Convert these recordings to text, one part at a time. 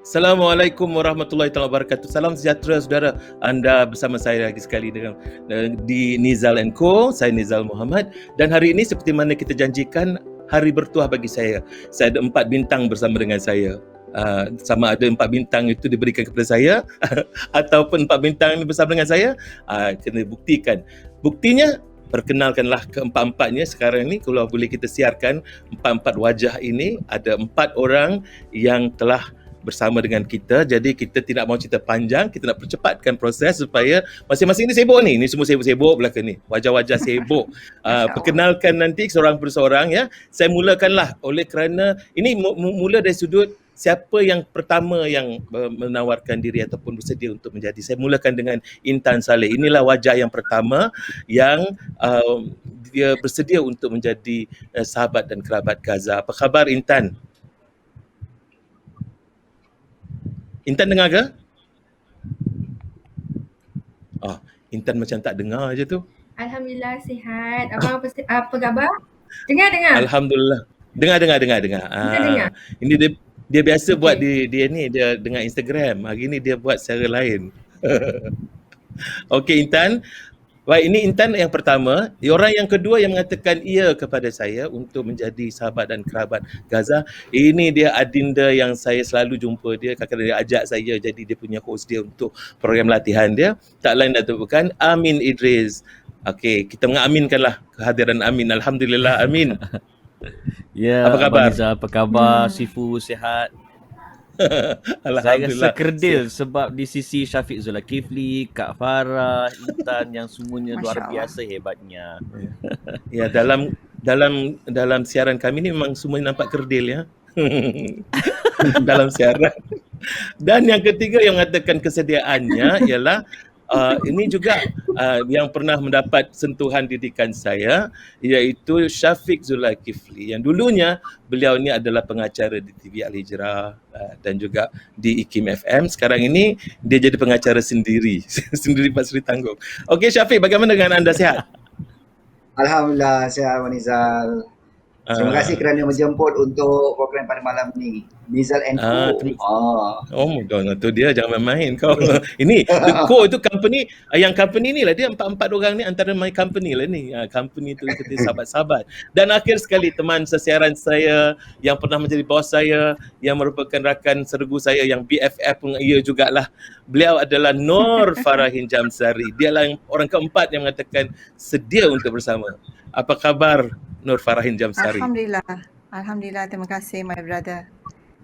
Assalamualaikum warahmatullahi taala wabarakatuh. Salam sejahtera saudara. Anda bersama saya lagi sekali di Nizal & Co. Saya Nizal Muhammad dan hari ini seperti mana kita janjikan, hari bertuah bagi saya. Saya ada 4 bintang bersama dengan saya. Sama ada 4 bintang itu diberikan kepada saya ataupun 4 bintang ini bersama dengan saya, kena buktikan. Buktinya, perkenalkanlah keempat-empatnya sekarang ni. Kalau boleh kita siarkan 4 wajah ini, ada 4 orang yang telah bersama dengan kita. Jadi kita tidak mahu cerita panjang, kita nak percepatkan proses supaya masing-masing ni sibuk ni. Ni semua sibuk-sibuk belakang ni. Wajah-wajah sibuk. Perkenalkan nanti seorang perseorang ya. Saya mulakanlah oleh kerana ini mula dari sudut siapa yang pertama yang menawarkan diri ataupun bersedia untuk menjadi. Saya mulakan dengan Intan Saleh. Inilah wajah yang pertama yang dia bersedia untuk menjadi sahabat dan kerabat Gaza. Apa khabar Intan? Intan dengar ke? Intan macam tak dengar je tu. Alhamdulillah sihat. Abang apa khabar? Dengar. Alhamdulillah. Dengar. Dengar. Ini dia biasa buat dia dengan Instagram. Hari ni dia buat secara lain. Okey Intan. Baik, ini Intan yang pertama. Orang yang kedua yang mengatakan iya kepada saya untuk menjadi sahabat dan kerabat Gaza. Ini dia adinda yang saya selalu jumpa dia. Kadang-kadang dia ajak saya jadi dia punya host dia untuk program latihan dia. Tak lain dan bukan Amin Idris. Okey, kita mengaminkanlah kehadiran Amin. Alhamdulillah, Amin. Ya, apa khabar? Abang Nizal, apa khabar? Sifu sihat? Saya rasa kerdil sebab di sisi Syafiq Zulkifli, Kak Farah, Intan yang semuanya luar biasa hebatnya. Ya, dalam siaran kami ni memang semuanya nampak kerdil ya. Dalam siaran. Dan yang ketiga yang mengatakan kesediaannya ialah ini juga yang pernah mendapat sentuhan didikan saya, iaitu Syafiq Zulkifli yang dulunya beliau ni adalah pengacara di TV Al-Hijrah dan juga di IKIM FM. Sekarang ini dia jadi pengacara sendiri Pak Sri Tanggung. Okey Syafiq, bagaimana dengan anda, sihat? Alhamdulillah sihat Abang Nizal. Terima kasih kerana menjemput untuk program pada malam ni. Nizal & Co. Tu dia, jangan main kau. Ini The Co itu company, yang company ni lah dia 4 orang ni antara my company lah ni. Company tu kita sahabat-sahabat. Dan akhir sekali teman sesiaran saya yang pernah menjadi bos saya, yang merupakan rakan sergu saya yang BFF pun ia jugalah. Beliau adalah Nur Farahin Jamsari. Dialah orang keempat yang mengatakan sedia untuk bersama. Apa khabar Nur Farahin Jamsari? Alhamdulillah, terima kasih my brother.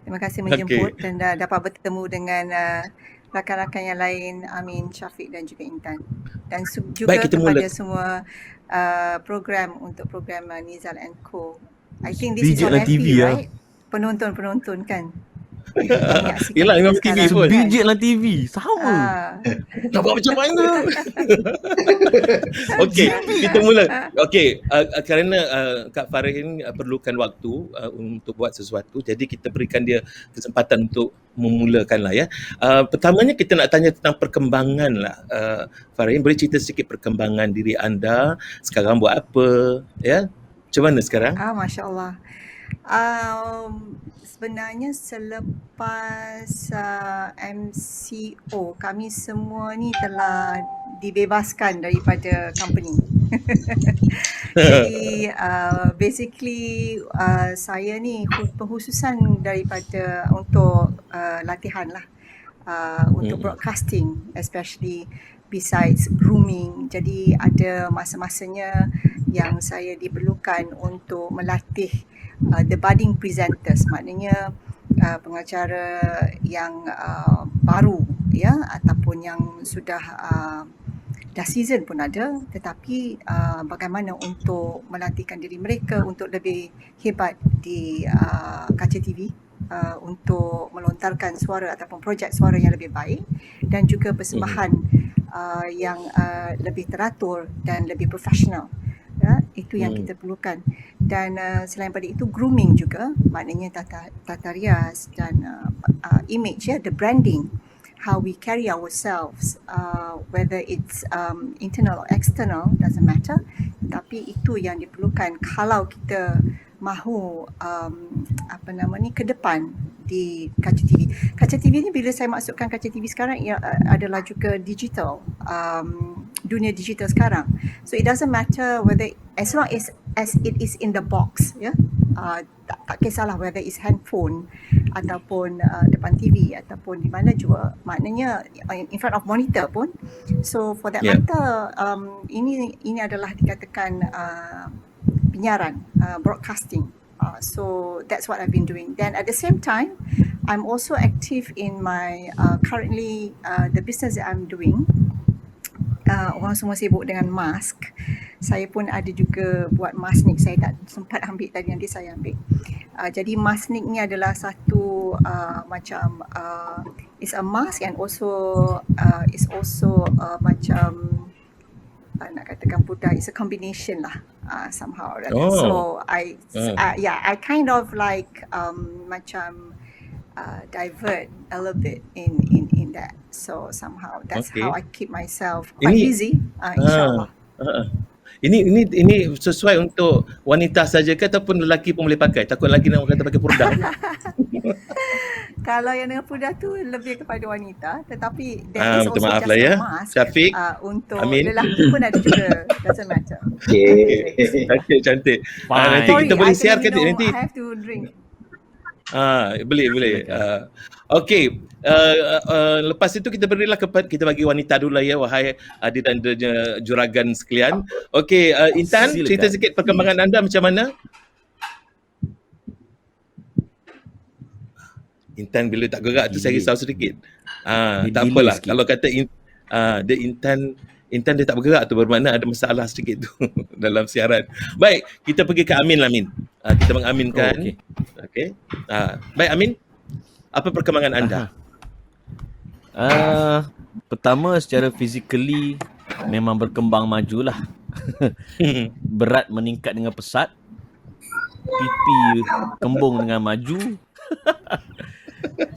Terima kasih menjemput dan dapat bertemu dengan rakan-rakan yang lain, Amin, Syafiq dan juga Intan. Dan juga kepada semua program untuk program Nizal & Co. I think this is on FB, right? Penonton kan? Yelah, memang TV pun. Sebijik lah TV. Sama. Nak buat macam mana? Okey, kita mula. Okey, kerana Kak Farahin perlukan waktu untuk buat sesuatu, jadi kita berikan dia kesempatan untuk memulakan lah ya. Pertamanya kita nak tanya tentang perkembangan lah. Farahin, boleh cerita sedikit perkembangan diri anda? Sekarang buat apa? Ya? Macam mana sekarang? Masya Allah. Sebenarnya selepas MCO, kami semua ni telah dibebaskan daripada company. Jadi basically saya ni pengkhususan daripada untuk latihan lah, untuk broadcasting, especially besides grooming. Jadi ada masa-masanya yang saya diperlukan untuk melatih the budding presenters, maknanya pengacara yang baru ya, ataupun yang sudah dah season pun ada, tetapi bagaimana untuk melatihkan diri mereka untuk lebih hebat di kaca TV, untuk melontarkan suara ataupun projek suara yang lebih baik dan juga persembahan yang lebih teratur dan lebih profesional. Ya, itu yang kita perlukan. Dan selain pada itu, grooming juga, maknanya tata rias dan image, ya, the branding, how we carry ourselves, whether it's internal or external, doesn't matter, tapi itu yang diperlukan kalau kita mahu ke depan di kaca TV. Kaca TV ni bila saya masukkan kaca TV sekarang ia adalah juga digital, dunia digital sekarang. So it doesn't matter whether as long as it is in the box, ya. Tak kisahlah whether it's handphone ataupun depan TV ataupun di mana juga, maknanya in front of monitor pun. So for that matter, ini adalah dikatakan penyiaran, broadcasting. So that's what I've been doing. Then at the same time, I'm also active in my currently the business that I'm doing. Orang semua sibuk dengan mask. Saya pun ada juga buat Masnik. Saya tak sempat ambil tadi, nanti saya ambil. Jadi Masnik ni adalah satu macam it's a mask and also it's also macam nak katakan pudar, it's a combination lah somehow. So I kind of like macam divert a little bit in that. So somehow that's how I keep myself quite busy. InsyaAllah. Ini sesuai untuk wanita saja ke ataupun lelaki pun boleh pakai? Takut lagi nak kata pakai purdah. Kalau yang dengan pudar tu lebih kepada wanita, tetapi there is also maaf just lah ya. a mask Syafiq, untuk Amin. lelaki pun ada juga. Doesn't matter. Cantik. Nanti Sorry, kita boleh I share kena minum, nanti. I have to drink. Boleh. Okey, lepas itu kita berilah kita bagi wanita dulu lah ya, wahai adik dan juragan sekalian. Okey, Intan, Silakan. cerita sikit perkembangan anda macam mana? Intan bila tak gerak tu saya risau sedikit. Tak apalah. Kalau kata dia Intan dia tak bergerak tu bermakna ada masalah sedikit tu dalam siaran. Baik, kita pergi ke Amin lah, Amin. Kita mengaminkan. Okey. Baik Amin, apa perkembangan anda? Pertama secara physically memang berkembang majulah. Berat meningkat dengan pesat. Pipi kembung dengan maju.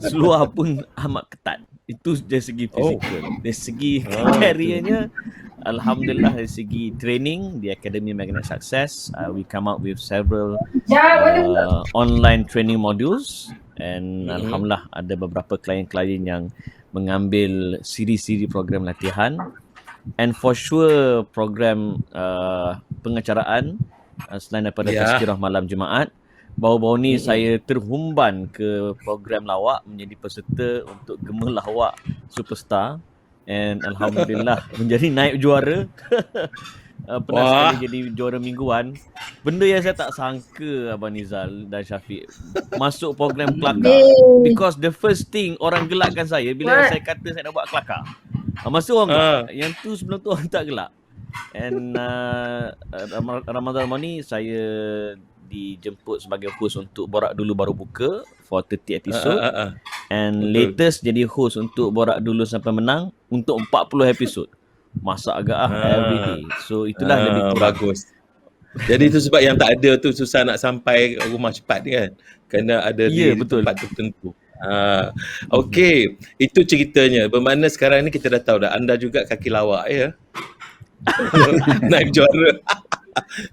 Seluar pun amat ketat. Itu dari segi fizikal. Dari segi kariernya, alhamdulillah dari segi training di Academy Magnet Success, we come up with several online training modules and alhamdulillah ada beberapa klien-klien yang mengambil siri-siri program latihan, and for sure program pengacaraan selain daripada tazkirah malam Jumaat. Baru-baru ni saya terhumban ke program lawak menjadi peserta untuk Gemah Lawak Superstar, and alhamdulillah menjadi naib juara. Pernah sekali jadi juara mingguan. Benda yang saya tak sangka Abang Nizal dan Syafiq, masuk program kelakar. Because the first thing orang gelakkan saya bila saya kata saya nak buat kelakar. Masa orang gelak, yang tu sebelum tu orang tak gelak. And Ramadan ni saya dijemput sebagai host untuk Borak Dulu Baru Buka for 30 episode. And latest jadi host untuk Borak Dulu Sampai Menang untuk 40 episode. Masak agak every day. So itulah lebih kurang. Bagus. Jadi itu sebab yang tak ada tu susah nak sampai rumah cepat kan. Kerana ada di tempat tertentu. Okey, itu ceritanya. Bermakna sekarang ni kita dah tahu dah anda juga kaki lawak ya. Naib juara.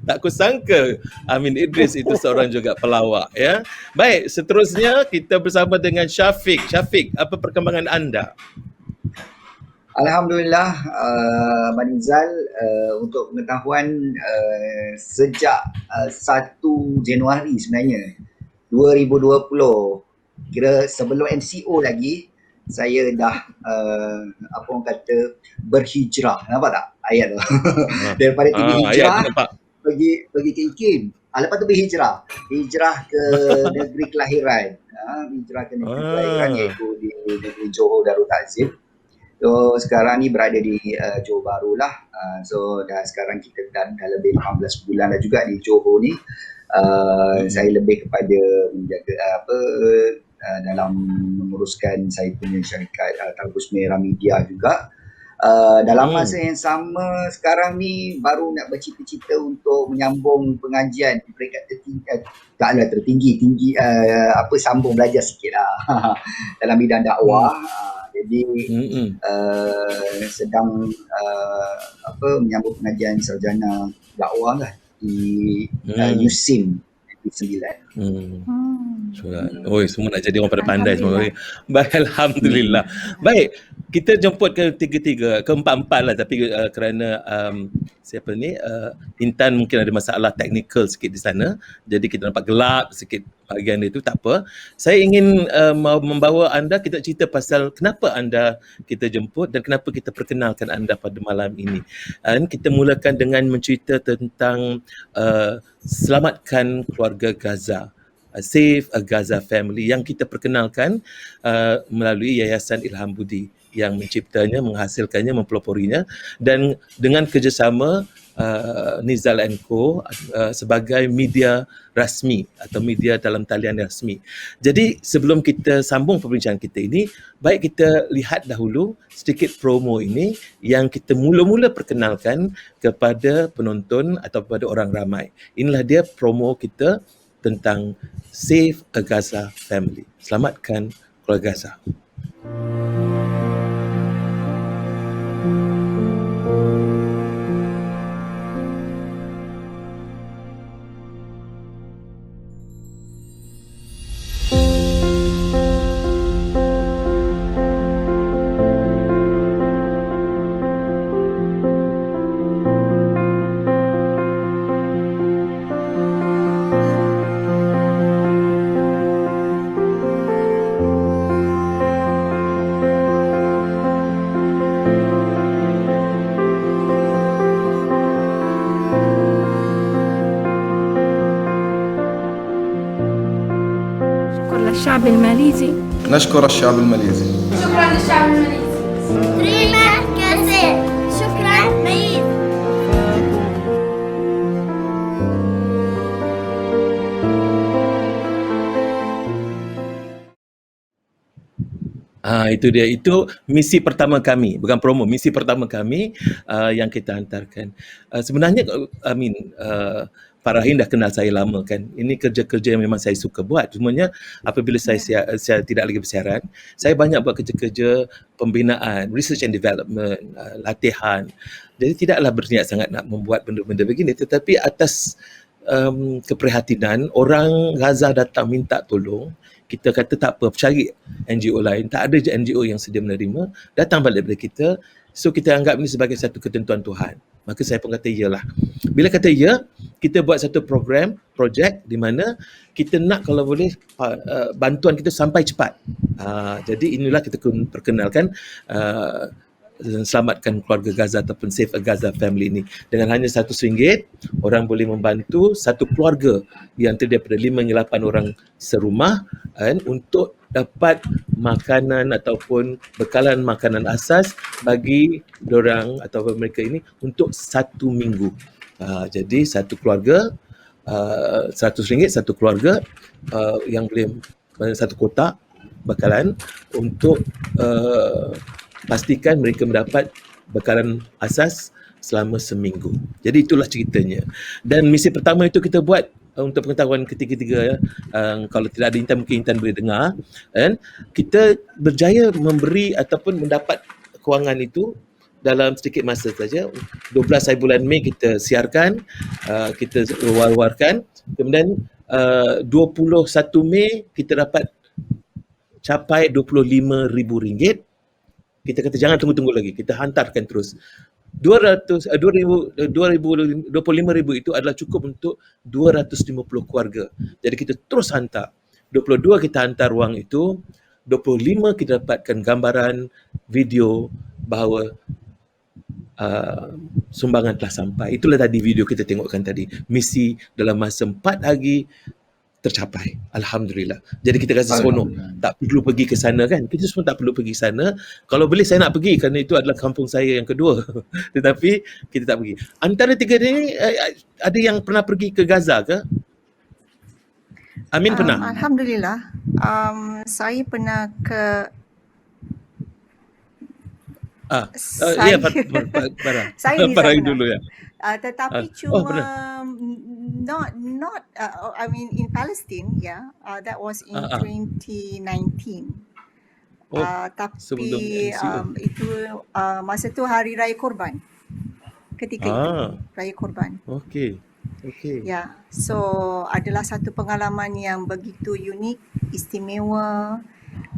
Tak kusangka Amin Idris itu seorang juga pelawak ya. Baik, seterusnya kita bersama dengan Syafiq. Syafiq, apa perkembangan anda? Alhamdulillah, Manizal, untuk pengetahuan sejak 1 Januari sebenarnya 2020, kira sebelum MCO lagi, saya dah apa orang kata berhijrah. Nampak tak ayat tu? Daripada pergi hijrah pergi ke IKIM. Lepas tu berhijrah ke negeri kelahiran. Hijrah ke negeri kelahiran iaitu di negeri Johor Darul Ta'zim. So sekarang ni berada di Johor Bahru lah. So dah sekarang kita dah lebih 15 bulan dah juga di Johor ni. Saya lebih kepada menjaga dalam menguruskan saya punya syarikat Talbus Merah Media juga. Dalam masa yang sama sekarang ni baru nak bercita-cita untuk menyambung pengajian di peringkat tertinggi, sambung belajar sikit lah dalam bidang dakwah. Jadi sedang menyambung pengajian sarjana dakwah lah di USIM 9. Semua nak jadi orang pada pandai semua. Alhamdulillah. Baik, alhamdulillah. Baik, kita jemput ke keempat-empat lah, tapi kerana siapa ni Intan mungkin ada masalah teknikal sikit di sana, jadi kita nampak gelap sikit bahagian itu, tak apa. Saya ingin membawa anda, kita cerita pasal kenapa anda kita jemput dan kenapa kita perkenalkan anda pada malam ini. Dan kita mulakan dengan mencerita tentang selamatkan keluarga Gaza. Save a Gaza Family yang kita perkenalkan melalui Yayasan Ilham Budi yang menciptanya, menghasilkannya, mempeloporinya, dan dengan kerjasama Nizal & Co sebagai media rasmi atau media dalam talian rasmi. Jadi sebelum kita sambung perbincangan kita ini, baik kita lihat dahulu sedikit promo ini yang kita mula-mula perkenalkan kepada penonton atau kepada orang ramai. Inilah dia promo kita tentang Save a Gaza Family. Selamatkan keluarga Gaza. الشعب الماليزي. نشكر الشعب الماليزي. شكرا للشعب الماليزي. Terima kasih. Syukran Malaysia. Itu dia. Itu misi pertama kami, bukan promo, misi pertama kami yang kita hantarkan. Sebenarnya Pak Rahim dah kenal saya lama kan. Ini kerja-kerja yang memang saya suka buat. Cumanya apabila saya tidak lagi bersiaran, saya banyak buat kerja-kerja pembinaan, research and development, latihan. Jadi tidaklah berniat sangat nak membuat benda-benda begini, tetapi atas keprihatinan orang Gaza datang minta tolong, kita kata tak apa, cari NGO lain. Tak ada je NGO yang sedia menerima, datang balik daripada kita. So kita anggap ini sebagai satu ketentuan Tuhan. Maka saya pun kata iyalah. Bila kata ya, kita buat satu program, projek di mana kita nak kalau boleh bantuan kita sampai cepat. Jadi inilah kita perkenalkan selamatkan keluarga Gaza ataupun Save a Gaza Family ini. Dengan hanya RM100, orang boleh membantu satu keluarga yang terdiri daripada 5 hingga 8 orang serumah untuk dapat makanan ataupun bekalan makanan asas bagi dorang atau mereka ini untuk 1 minggu. Jadi satu keluarga RM100 satu keluarga yang boleh satu kotak bekalan untuk pastikan mereka mendapat bekalan asas selama seminggu. Jadi itulah ceritanya. Dan misi pertama itu kita buat untuk pengetahuan ketiga-tiga, kalau tidak ada Intan mungkin Intan boleh dengar, kita berjaya memberi ataupun mendapat kewangan itu dalam sedikit masa saja. 12 hari bulan Mei kita siarkan, kita war-warkan. Kemudian 21 Mei kita dapat capai RM25,000. Kita kata jangan tunggu-tunggu lagi, kita hantarkan terus. 25,000 itu adalah cukup untuk 250 keluarga. Jadi kita terus hantar. 22 kita hantar wang itu, 25 kita dapatkan gambaran, video bahawa sumbangan telah sampai. Itulah tadi video kita tengokkan tadi. Misi dalam masa 4 hari tercapai. Alhamdulillah. Jadi kita rasa seronok. Tak perlu pergi ke sana kan. Kita semua tak perlu pergi sana. Kalau boleh saya nak pergi kerana itu adalah kampung saya yang kedua. Tetapi kita tak pergi. Antara tiga ni ada yang pernah pergi ke Gaza ke? Amin pernah? Alhamdulillah. Saya pernah ke ya, Farah. Saya di Farah sana. dulu ya. Tetapi cuma not I mean in Palestine, that was in 2019. Tapi itu masa tu hari raya korban. Ketika itu raya korban. Okey. Okey. Ya, so adalah satu pengalaman yang begitu unik, istimewa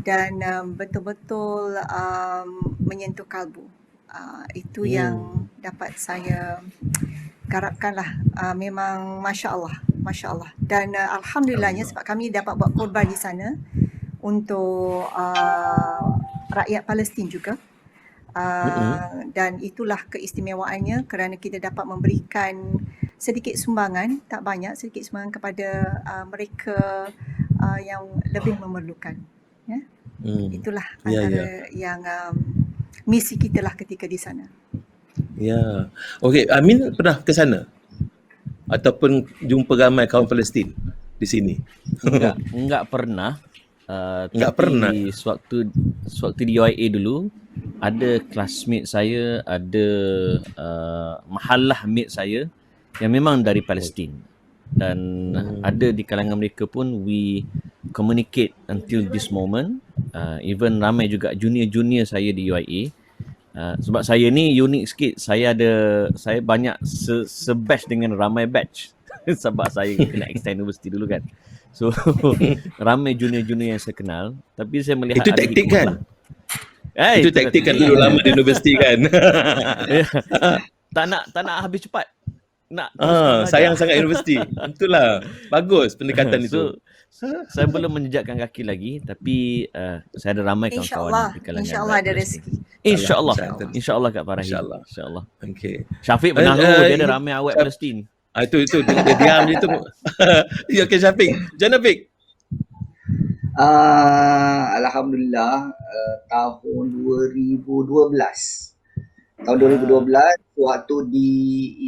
dan betul-betul menyentuh kalbu. Itu yang dapat saya garapkanlah. Memang Masya Allah. Dan Alhamdulillahnya sebab kami dapat buat korban di sana untuk rakyat Palestin juga. Dan itulah keistimewaannya kerana kita dapat memberikan sedikit sumbangan, tak banyak, sedikit sumbangan kepada mereka yang lebih memerlukan. Ya? Itulah antara yang misi kita lah ketika di sana. Ya. Okey, Amin pernah ke sana? Ataupun jumpa ramai kaum Palestin di sini? Enggak pernah. Enggak Tapi pernah. Sewaktu di UIA dulu, ada classmate saya, ada mahallah mate saya yang memang dari Palestin. Dan ada di kalangan mereka pun we communicate until this moment. Even ramai juga junior-junior saya di UIA. Sebab saya ni unik sikit. Saya banyak se-batch dengan ramai batch. Sebab saya kena extend university dulu kan. So ramai junior-junior yang saya kenal. Tapi saya melihat Itu ada taktik hikmah kan? lah. Itu taktik kan dulu lama di universiti kan? Tak nak habis cepat. Nak sayang sangat universiti. Itulah. Bagus pendekatan itu. Saya belum menjejakkan kaki lagi, tapi saya ada ramai kawan-kawan di kalangan. InsyaAllah ada rezeki. InsyaAllah Kak Farahi. InsyaAllah. Okey. Syafiq pernah dia ada ramai awet Palestin. Itu dia diam je tu. Ya, okey Syafiq. Jangan Syafiq. Alhamdulillah tahun 2012. Tahun 2012 waktu di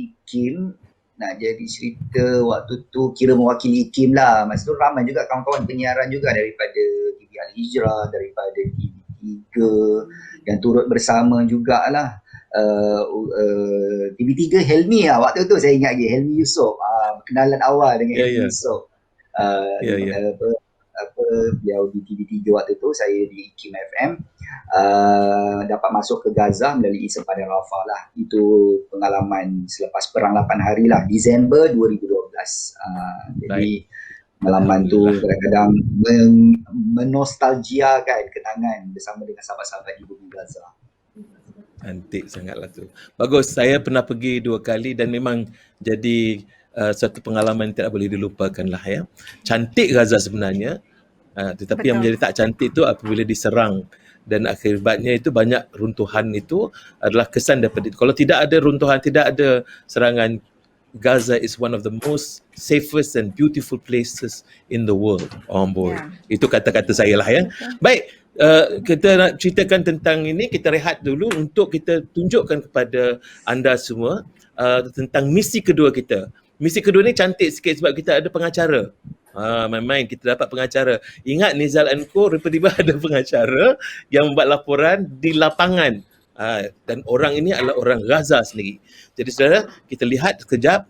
IKIM, nak jadi cerita waktu tu kira mewakili IKIM lah. Masa tu ramai juga kawan-kawan penyiaran juga daripada TV Al-Hijrah, daripada TV3 yang turut bersama jugalah. TV3 Helmi lah waktu tu, saya ingat lagi Helmi Yusof, kenalan awal dengan Helmi Yusof. Beliau di TV3 waktu tu, saya di IKIM FM. Dapat masuk ke Gaza melalui sempadan Rafah lah. Itu pengalaman selepas perang 8 hari lah, Disember 2012. Jadi pengalaman tu kadang-kadang menostalgiakan kenangan bersama dengan sahabat-sahabat di bumi Gaza. Cantik sangatlah tu. Bagus, saya pernah pergi 2 kali dan memang jadi satu pengalaman yang tidak boleh dilupakan lah ya. Cantik Gaza sebenarnya, tetapi yang menjadi tak cantik tu apabila diserang dan akibatnya itu banyak runtuhan. Itu adalah kesan daripada itu. Kalau tidak ada runtuhan, tidak ada serangan, Gaza is one of the most safest and beautiful places in the world. Oh boy. Itu kata-kata saya lah ya. Baik, kita nak ceritakan tentang ini, kita rehat dulu untuk kita tunjukkan kepada anda semua tentang misi kedua kita. Misi kedua ni cantik sikit sebab kita ada pengacara. Main-main kita dapat pengacara. Ingat Nizal & Co tiba-tiba ada pengacara yang membuat laporan di lapangan. Dan orang ini adalah orang Gaza sendiri. Jadi saudara, kita lihat sekejap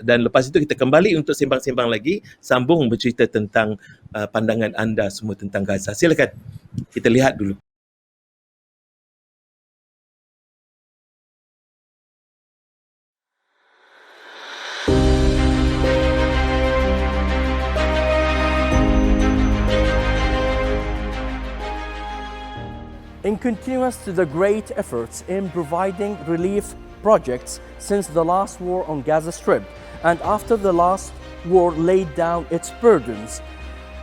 dan lepas itu kita kembali untuk sembang-sembang lagi, sambung bercerita tentang pandangan anda semua tentang Gaza. Silakan. Kita lihat dulu. In continuance to the great efforts in providing relief projects since the last war on Gaza Strip and after the last war laid down its burdens,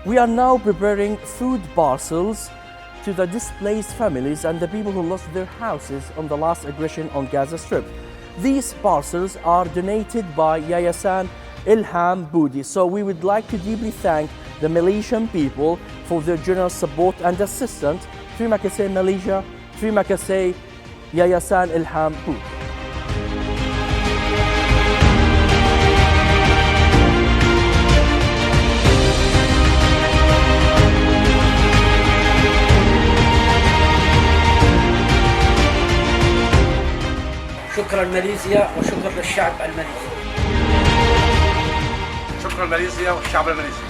we are now preparing food parcels to the displaced families and the people who lost their houses on the last aggression on Gaza Strip. These parcels are donated by Yayasan Ilham Budi. So we would like to deeply thank the Malaysian people for their generous support and assistance. Terima kasih Malaysia, terima kasih Yayasan Ilham Budi. شكرا ماليزيا وشكرا للشعب الماليزي. شكرا ماليزيا والشعب الماليزي.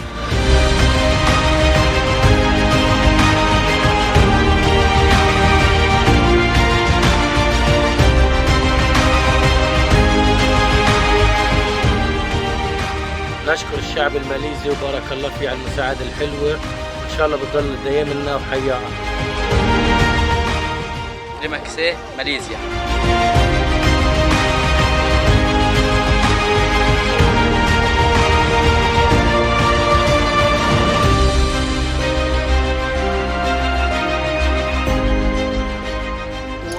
ماليزيا وبارك الله فيه على المساعدة الحلوة، وإن شاء الله بتضل دايما وحياة. Terima kasih Malaysia.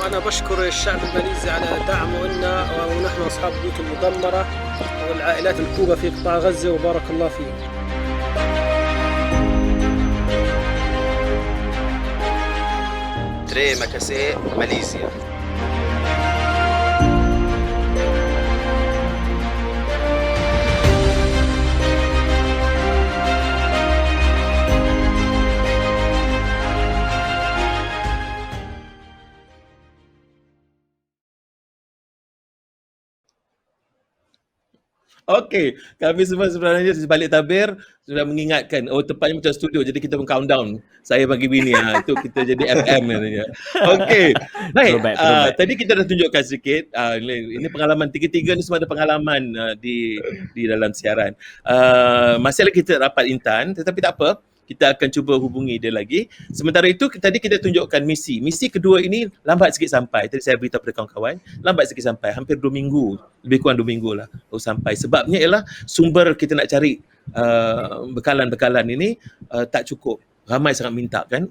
وأنا بشكر الشعب الماليزي على دعمه لنا ونحن أصحاب البيوت المدمرة والعائلات الكوبا في قطاع غزة وبارك الله فيه. Terima kasih Malaysia. Okey, kami semua sebenarnya di balik tabir sudah mengingatkan, tepatnya macam studio, jadi kita pun countdown. Saya bagi bini, itu kita jadi FM katanya. Okey, baik. Tadi kita dah tunjukkan sedikit, ini pengalaman tiga-tiga ni semua ada pengalaman di dalam siaran. Masih lagi kita rapat Intan, tetapi tak apa. Kita akan cuba hubungi dia lagi. Sementara itu, tadi kita tunjukkan misi. Misi kedua ini lambat sikit sampai. Tadi saya beritahu kepada kawan-kawan, lambat sikit sampai. Hampir 2 minggu. Lebih kurang 2 minggu lah baru sampai. Sebabnya ialah sumber kita nak cari bekalan-bekalan ini tak cukup. Ramai sangat minta kan.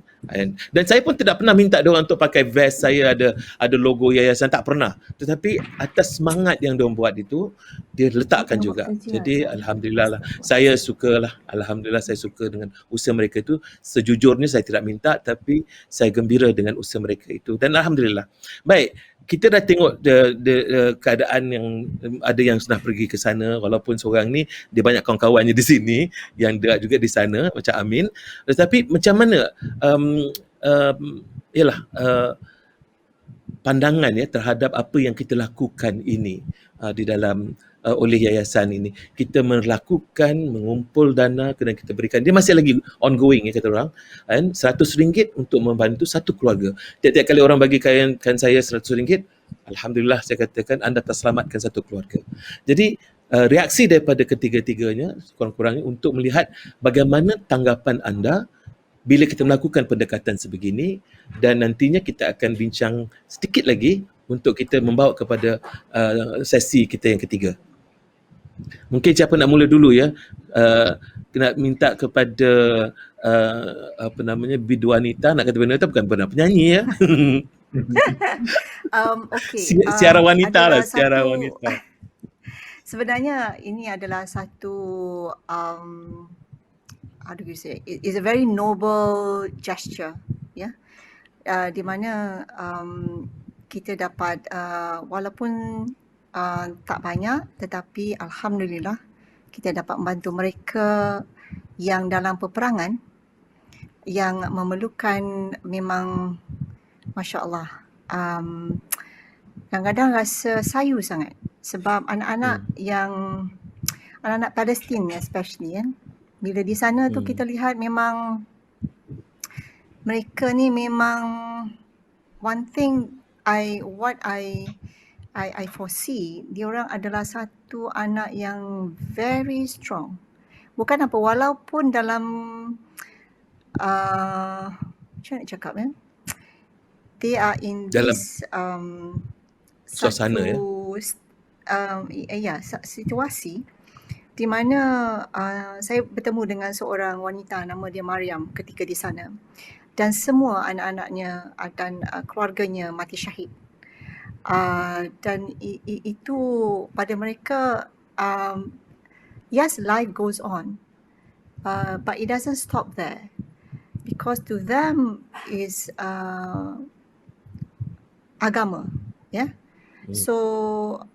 Dan saya pun tidak pernah minta diorang untuk pakai vest saya ada logo yayasan, tak pernah. Tetapi atas semangat yang diorang buat itu, dia letakkan juga. Jadi alhamdulillah lah. Saya sukalah, alhamdulillah saya suka dengan usaha mereka itu. Sejujurnya saya tidak minta, tapi saya gembira dengan usaha mereka itu. Dan alhamdulillah. Baik. Kita dah tengok keadaan yang ada yang sudah pergi ke sana, walaupun seorang ni dia banyak kawan-kawannya di sini yang juga di sana macam Amin. Tetapi macam mana pandangan terhadap apa yang kita lakukan ini di dalam oleh yayasan ini. Kita melakukan, mengumpul dana dan kita berikan. Dia masih lagi ongoing kata orang. RM100 untuk membantu satu keluarga. Tiap-tiap kali orang bagikan saya RM100, alhamdulillah saya katakan anda terselamatkan satu keluarga. Jadi reaksi daripada ketiga-tiganya kurang-kurangnya untuk melihat bagaimana tanggapan anda bila kita melakukan pendekatan sebegini, dan nantinya kita akan bincang sedikit lagi untuk kita membawa kepada sesi kita yang ketiga. Mungkin siapa nak mula dulu ya? Kena minta kepada bidu wanita, nak kata bidu wanita bukan benar penyanyi ya. Secara wanita lah, secara wanita. Sebenarnya ini adalah satu how do you say, it's a very noble gesture, ya, di mana kita dapat walaupun tak banyak, tetapi alhamdulillah kita dapat membantu mereka yang dalam peperangan yang memerlukan, memang Masya Allah, kadang-kadang rasa sayu sangat sebab anak-anak yang anak-anak Palestin especially bila di sana tu kita lihat memang mereka ni memang one thing I foresee, diorang adalah satu anak yang very strong. Bukan apa, walaupun dalam macam nak cakap they are in dalam this suasana situasi di mana saya bertemu dengan seorang wanita nama dia Mariam ketika di sana, dan semua anak-anaknya dan keluarganya mati syahid. Dan itu pada mereka, yes, life goes on, but it doesn't stop there, because to them is agama, so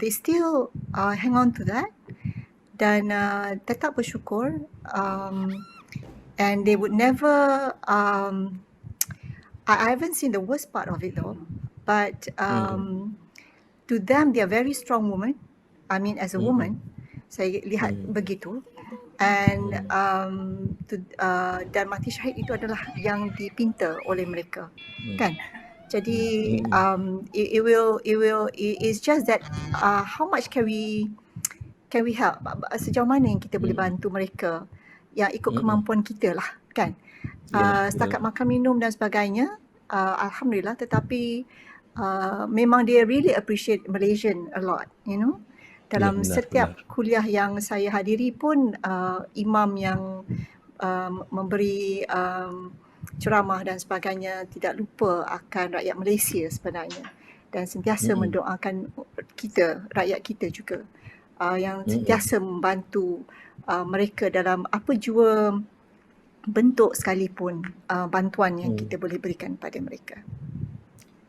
they still hang on to that dan tetap bersyukur, and they would never I haven't seen the worst part of it though, but to them they are very strong women. I mean, as a woman, saya lihat begitu. And dan mati syahid itu adalah yang dipinta oleh mereka, kan? Jadi it's just that how much can we can we help? Sejauh mana yang kita boleh bantu mereka yang ikut kemampuan kita lah kan. Setakat makan minum dan sebagainya, alhamdulillah, tetapi memang dia really appreciate Malaysian a lot, you know. Dalam setiap kuliah yang saya hadiri pun imam yang memberi ceramah dan sebagainya tidak lupa akan rakyat Malaysia sebenarnya, dan sentiasa mendoakan kita, rakyat kita juga, yang sentiasa membantu mereka dalam apa jua bentuk sekalipun bantuan yang kita boleh berikan pada mereka.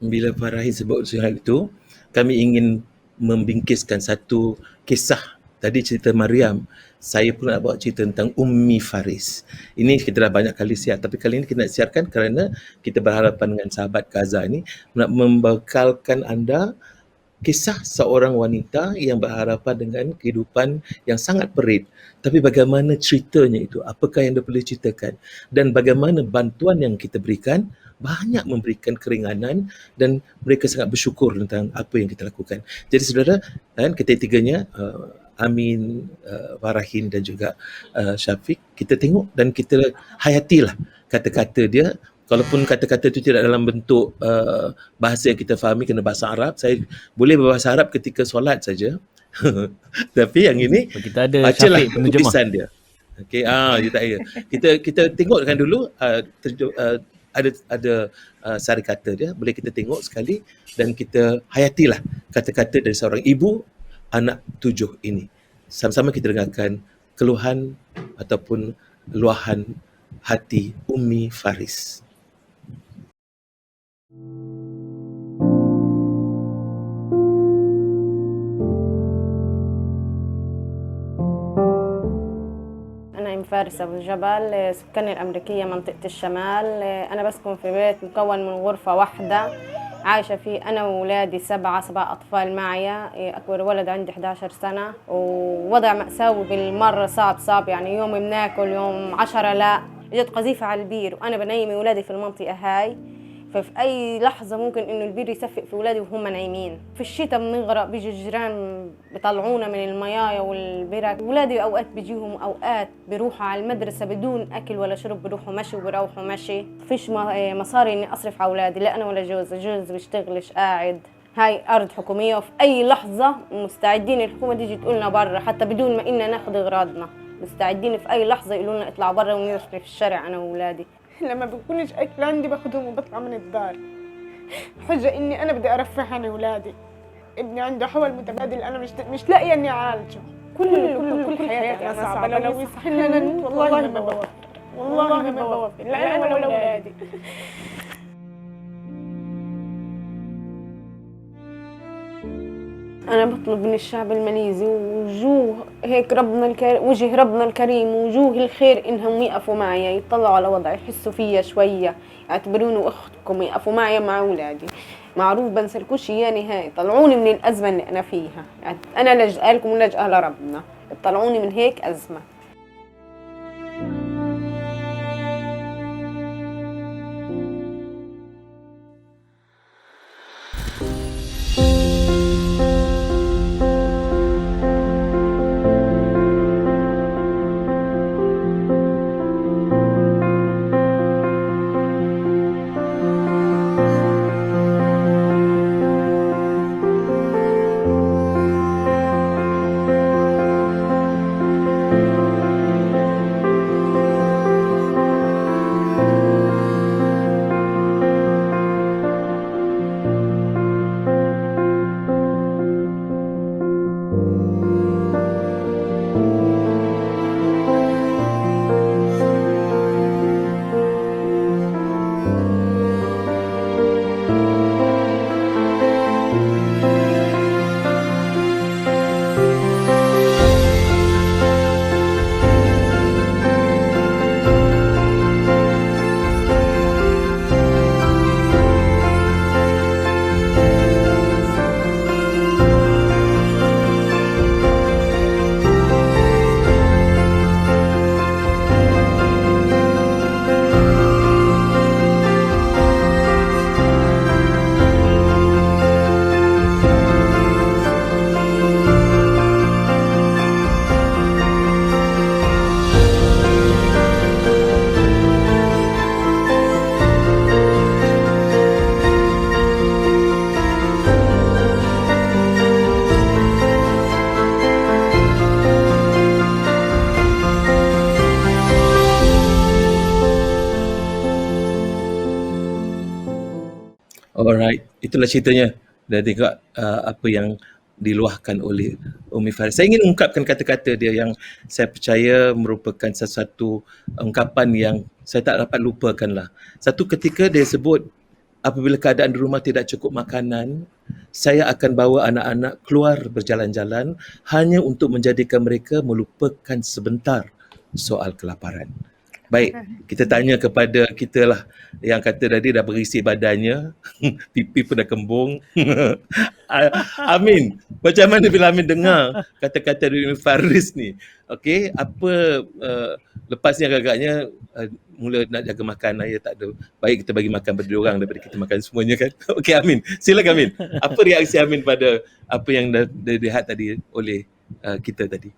Bila Pak Rahim sebut hal itu, kami ingin membingkiskan satu kisah. Tadi cerita Mariam, saya pun nak bawa cerita tentang Ummi Faris. Ini kita dah banyak kali siar, tapi kali ini kita nak siarkan kerana kita berharapan dengan sahabat Gaza ini nak membekalkan anda kisah seorang wanita yang berhadapan dengan kehidupan yang sangat perit. Tapi bagaimana ceritanya itu? Apakah yang dia boleh ceritakan? Dan bagaimana bantuan yang kita berikan banyak memberikan keringanan dan mereka sangat bersyukur tentang apa yang kita lakukan. Jadi saudara, kan, ketiganya Amin, Farahin dan juga Syafiq, kita tengok dan kita hayatilah kata-kata dia. Kalaupun kata-kata itu tidak dalam bentuk bahasa yang kita fahami, kena bahasa Arab. Saya boleh berbahasa Arab ketika solat saja. Tapi yang ini kita ada bacalah Syafiq penerjemah tulisan dia. Okey, dia tak ya. Kita tengokkan dulu ada sari kata dia, boleh kita tengok sekali dan kita hayatilah kata-kata dari seorang ibu anak 7 ini. Sama-sama kita dengarkan keluhan ataupun luahan hati Ummi Faris. أنا فارس أبو جبل، سكاني الأمريكية منطقة الشمال. أنا بسكن في بيت مكون من غرفة واحدة عايشة فيه أنا وولادي 7 أطفال معي. أكبر ولد عندي 11 سنة، ووضع مأساوي بالمرة، صعب يعني يوم بناكل يوم 10 لا. جت قذيفة على البير وأنا بنيم ولادي في المنطقة هاي، ففي أي لحظة ممكن إنه البير يصفق في ولادي وهم نايمين. في الشتاء بنغرق، بيجي الجيران بيطلعونا من الميايا والبرك. ولادي أوقات بيجيهم أوقات بيروحوا على المدرسة بدون أكل ولا شرب، بيروحوا مشي وبيروحوا مشي. فيش مصاري إني أصرف على أولادي، لا أنا ولا جوزي بيشتغلش قاعد. هاي أرض حكومية، وفي أي لحظة مستعدين الحكومة تيجي تقولنا برا حتى بدون ما إنا ناخذ أغراضنا. مستعدين في أي لحظة يقولوا لنا اطلعوا برا ونرسل في الشارع أنا وأولادي. لما بيكونش أكل عندي باخدهم وبطلع من الدار، حجة إني أنا بدي أرفه عن أولادي. ابني عنده حول متبادل، أنا مش لاقية إني أعالجه. كل حياتي أنا صعبة، لو يصح لنا نموت والله ما بوفر، والله ما بوفر، لا أنا ولا أولادي. أنا بطلب من الشعب الماليزي وجوه هيك وجه ربنا الكريم ووجوه الخير إنهم يقفوا معي، يطلعوا على وضعي، يحسوا فيا شوية، يعتبروني أختكم، يقفوا معي مع أولادي. معروف بنسلكوش يا نهاية، طلعوني من الأزمة اللي أنا فيها. يعني أنا لجأ لكم ولجأ لربنا، طلعوني من هيك أزمة. Alright, itulah ceritanya. Dah tengok apa yang diluahkan oleh Umi Faris. Saya ingin ungkapkan kata-kata dia yang saya percaya merupakan sesuatu ungkapan yang saya tak dapat lupakan lah. Satu ketika dia sebut, apabila keadaan di rumah tidak cukup makanan, saya akan bawa anak-anak keluar berjalan-jalan hanya untuk menjadikan mereka melupakan sebentar soal kelaparan. Baik, kita tanya kepada kita lah yang kata tadi dah berisi badannya, pipi pun dah kembung. Amin, macam mana bila Amin dengar kata-kata dari Faris ni? Okey, apa lepas ni agak-agaknya mula nak jaga makan, ya tak ada. Baik kita bagi makan pada orang daripada kita makan semuanya kan. Okey Amin, silakan Amin. Apa reaksi Amin pada apa yang dah dilihat tadi oleh kita tadi?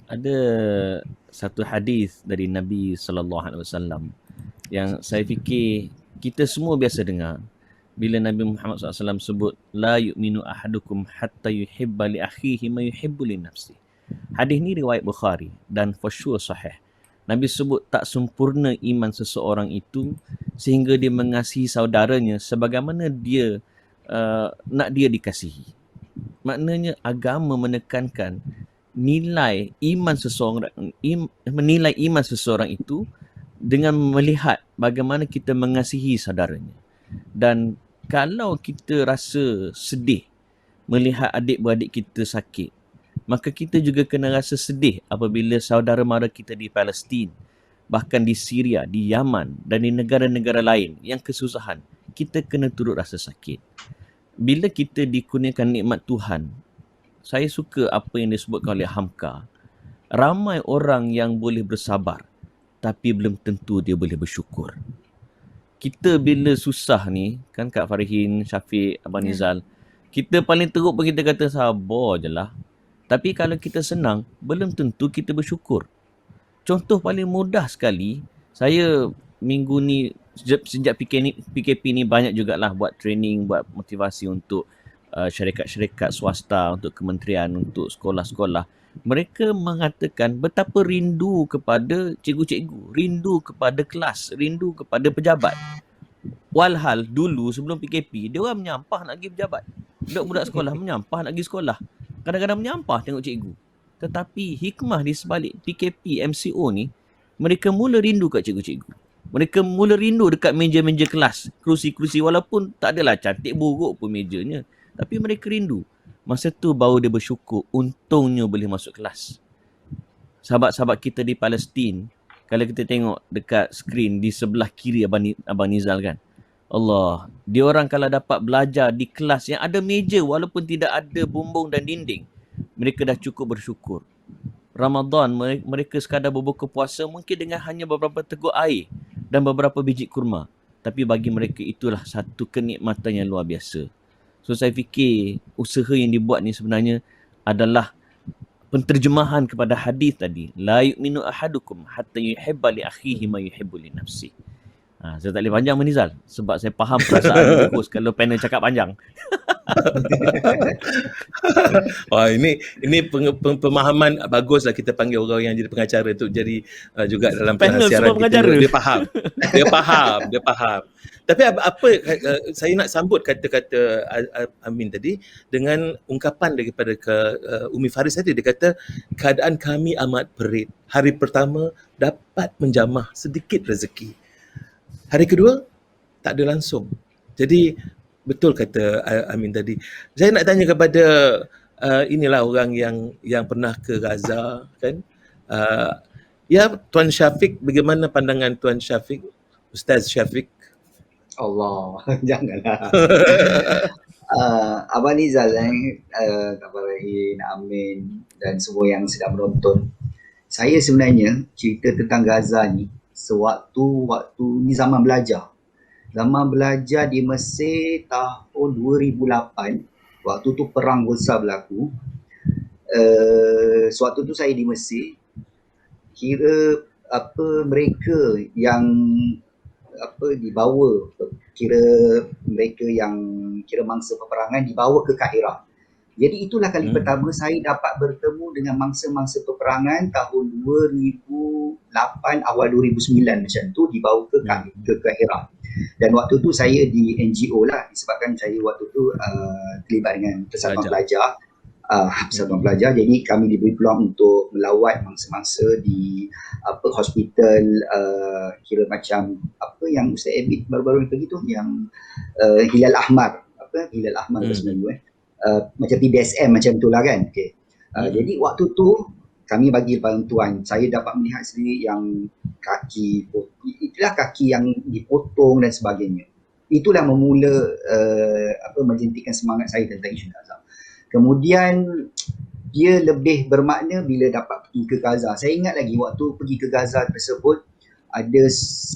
Ada satu hadis dari Nabi SAW yang saya fikir kita semua biasa dengar bila Nabi Muhammad SAW sebut la yu'minu ahadukum hatta yuhibba li akhihi ma yuhibbu li nafsi. Hadis ni riwayat Bukhari dan for sure sahih. Nabi sebut tak sempurna iman seseorang itu sehingga dia mengasihi saudaranya sebagaimana dia nak dia dikasihi. Maknanya agama menekankan nilai iman seseorang, menilai iman seseorang itu dengan melihat bagaimana kita mengasihi saudaranya. Dan kalau kita rasa sedih melihat adik-beradik kita sakit, maka kita juga kena rasa sedih apabila saudara mara kita di Palestin, bahkan di Syria, di Yaman dan di negara-negara lain yang kesusahan, kita kena turut rasa sakit. Bila kita dikurniakan nikmat Tuhan, saya suka apa yang disebutkan oleh Hamka. Ramai orang yang boleh bersabar, tapi belum tentu dia boleh bersyukur. Kita bila susah ni, kan Kak Farihin, Syafiq, Abang Nizal, kita paling teruk pun kita kata sabar je lah. Tapi kalau kita senang, belum tentu kita bersyukur. Contoh paling mudah sekali, saya minggu ni, sejak PKP ni banyak jugalah buat training, buat motivasi untuk syarikat-syarikat swasta, untuk kementerian, untuk sekolah-sekolah. Mereka mengatakan betapa rindu kepada cikgu-cikgu, rindu kepada kelas, rindu kepada pejabat. Walhal dulu sebelum PKP, dia orang menyampah nak pergi pejabat. Budak-budak sekolah menyampah nak pergi sekolah. Kadang-kadang menyampah tengok cikgu. Tetapi hikmah di sebalik PKP MCO ni, mereka mula rindu kat cikgu-cikgu. Mereka mula rindu dekat meja-meja kelas, kerusi-kerusi, walaupun tak adalah cantik buruk pun mejanya. Tapi mereka rindu. Masa tu baru dia bersyukur, untungnya boleh masuk kelas. Sahabat-sahabat kita di Palestin, kalau kita tengok dekat skrin di sebelah kiri Abang Nizal kan, Allah, dia orang kalau dapat belajar di kelas yang ada meja walaupun tidak ada bumbung dan dinding, mereka dah cukup bersyukur. Ramadan, mereka sekadar berbuka puasa mungkin dengan hanya beberapa teguk air dan beberapa biji kurma. Tapi bagi mereka itulah satu kenikmatan yang luar biasa. So saya fikir usaha yang dibuat ni sebenarnya adalah penterjemahan kepada hadis tadi. La yu'minu ahadukum hatta yuhibba li akhihi ma yuhibbu li nafsi. Saya tak boleh panjang Manizal sebab saya faham perasaan host kalau panel cakap panjang. Wah, ini pemahaman baguslah kita panggil orang yang jadi pengacara untuk jadi juga dalam penasiaran kita. Dia faham. Tapi apa saya nak sambut kata-kata Amin tadi dengan ungkapan daripada Umi Faris tadi. Dia kata keadaan kami amat perit. Hari pertama dapat menjamah sedikit rezeki. Hari kedua tak ada langsung. Jadi betul kata Amin tadi. Saya nak tanya kepada inilah orang yang pernah ke Gaza kan. Ya, Tuan Syafiq, bagaimana pandangan Tuan Syafiq, Ustaz Syafiq? Allah, janganlah. Abang Nizal, Kak Farihin, Amin dan semua yang sedang menonton. Saya sebenarnya cerita tentang Gaza ni sewaktu ni zaman belajar. Zaman belajar di Mesir tahun 2008, waktu tu perang besar berlaku. Sewaktu tu saya di Mesir, kira mereka yang dibawa, mereka yang kira mangsa peperangan dibawa ke Kairah. Jadi itulah kali pertama saya dapat bertemu dengan mangsa-mangsa peperangan tahun 2008 awal 2009 macam tu, dibawa ke Kairah. Dan waktu tu saya di NGO lah, disebabkan saya waktu tu terlibat dengan Persatuan Pelajar. Persatuan Pelajar, jadi kami diberi peluang untuk melawat mangsa-mangsa di hospital, kira macam apa yang Ustaz Abid baru-baru ni pergi tu, yang Hilal Ahmar, Hilal Ahmar bahasa Melayu macam PBSM macam tu lah kan. Jadi waktu tu kami bagi bantuan. Saya dapat melihat sendiri yang itulah kaki yang dipotong dan sebagainya. Itulah memula menjentikan semangat saya tentang isu Gaza. Kemudian dia lebih bermakna bila dapat pergi ke Gaza. Saya ingat lagi waktu pergi ke Gaza tersebut,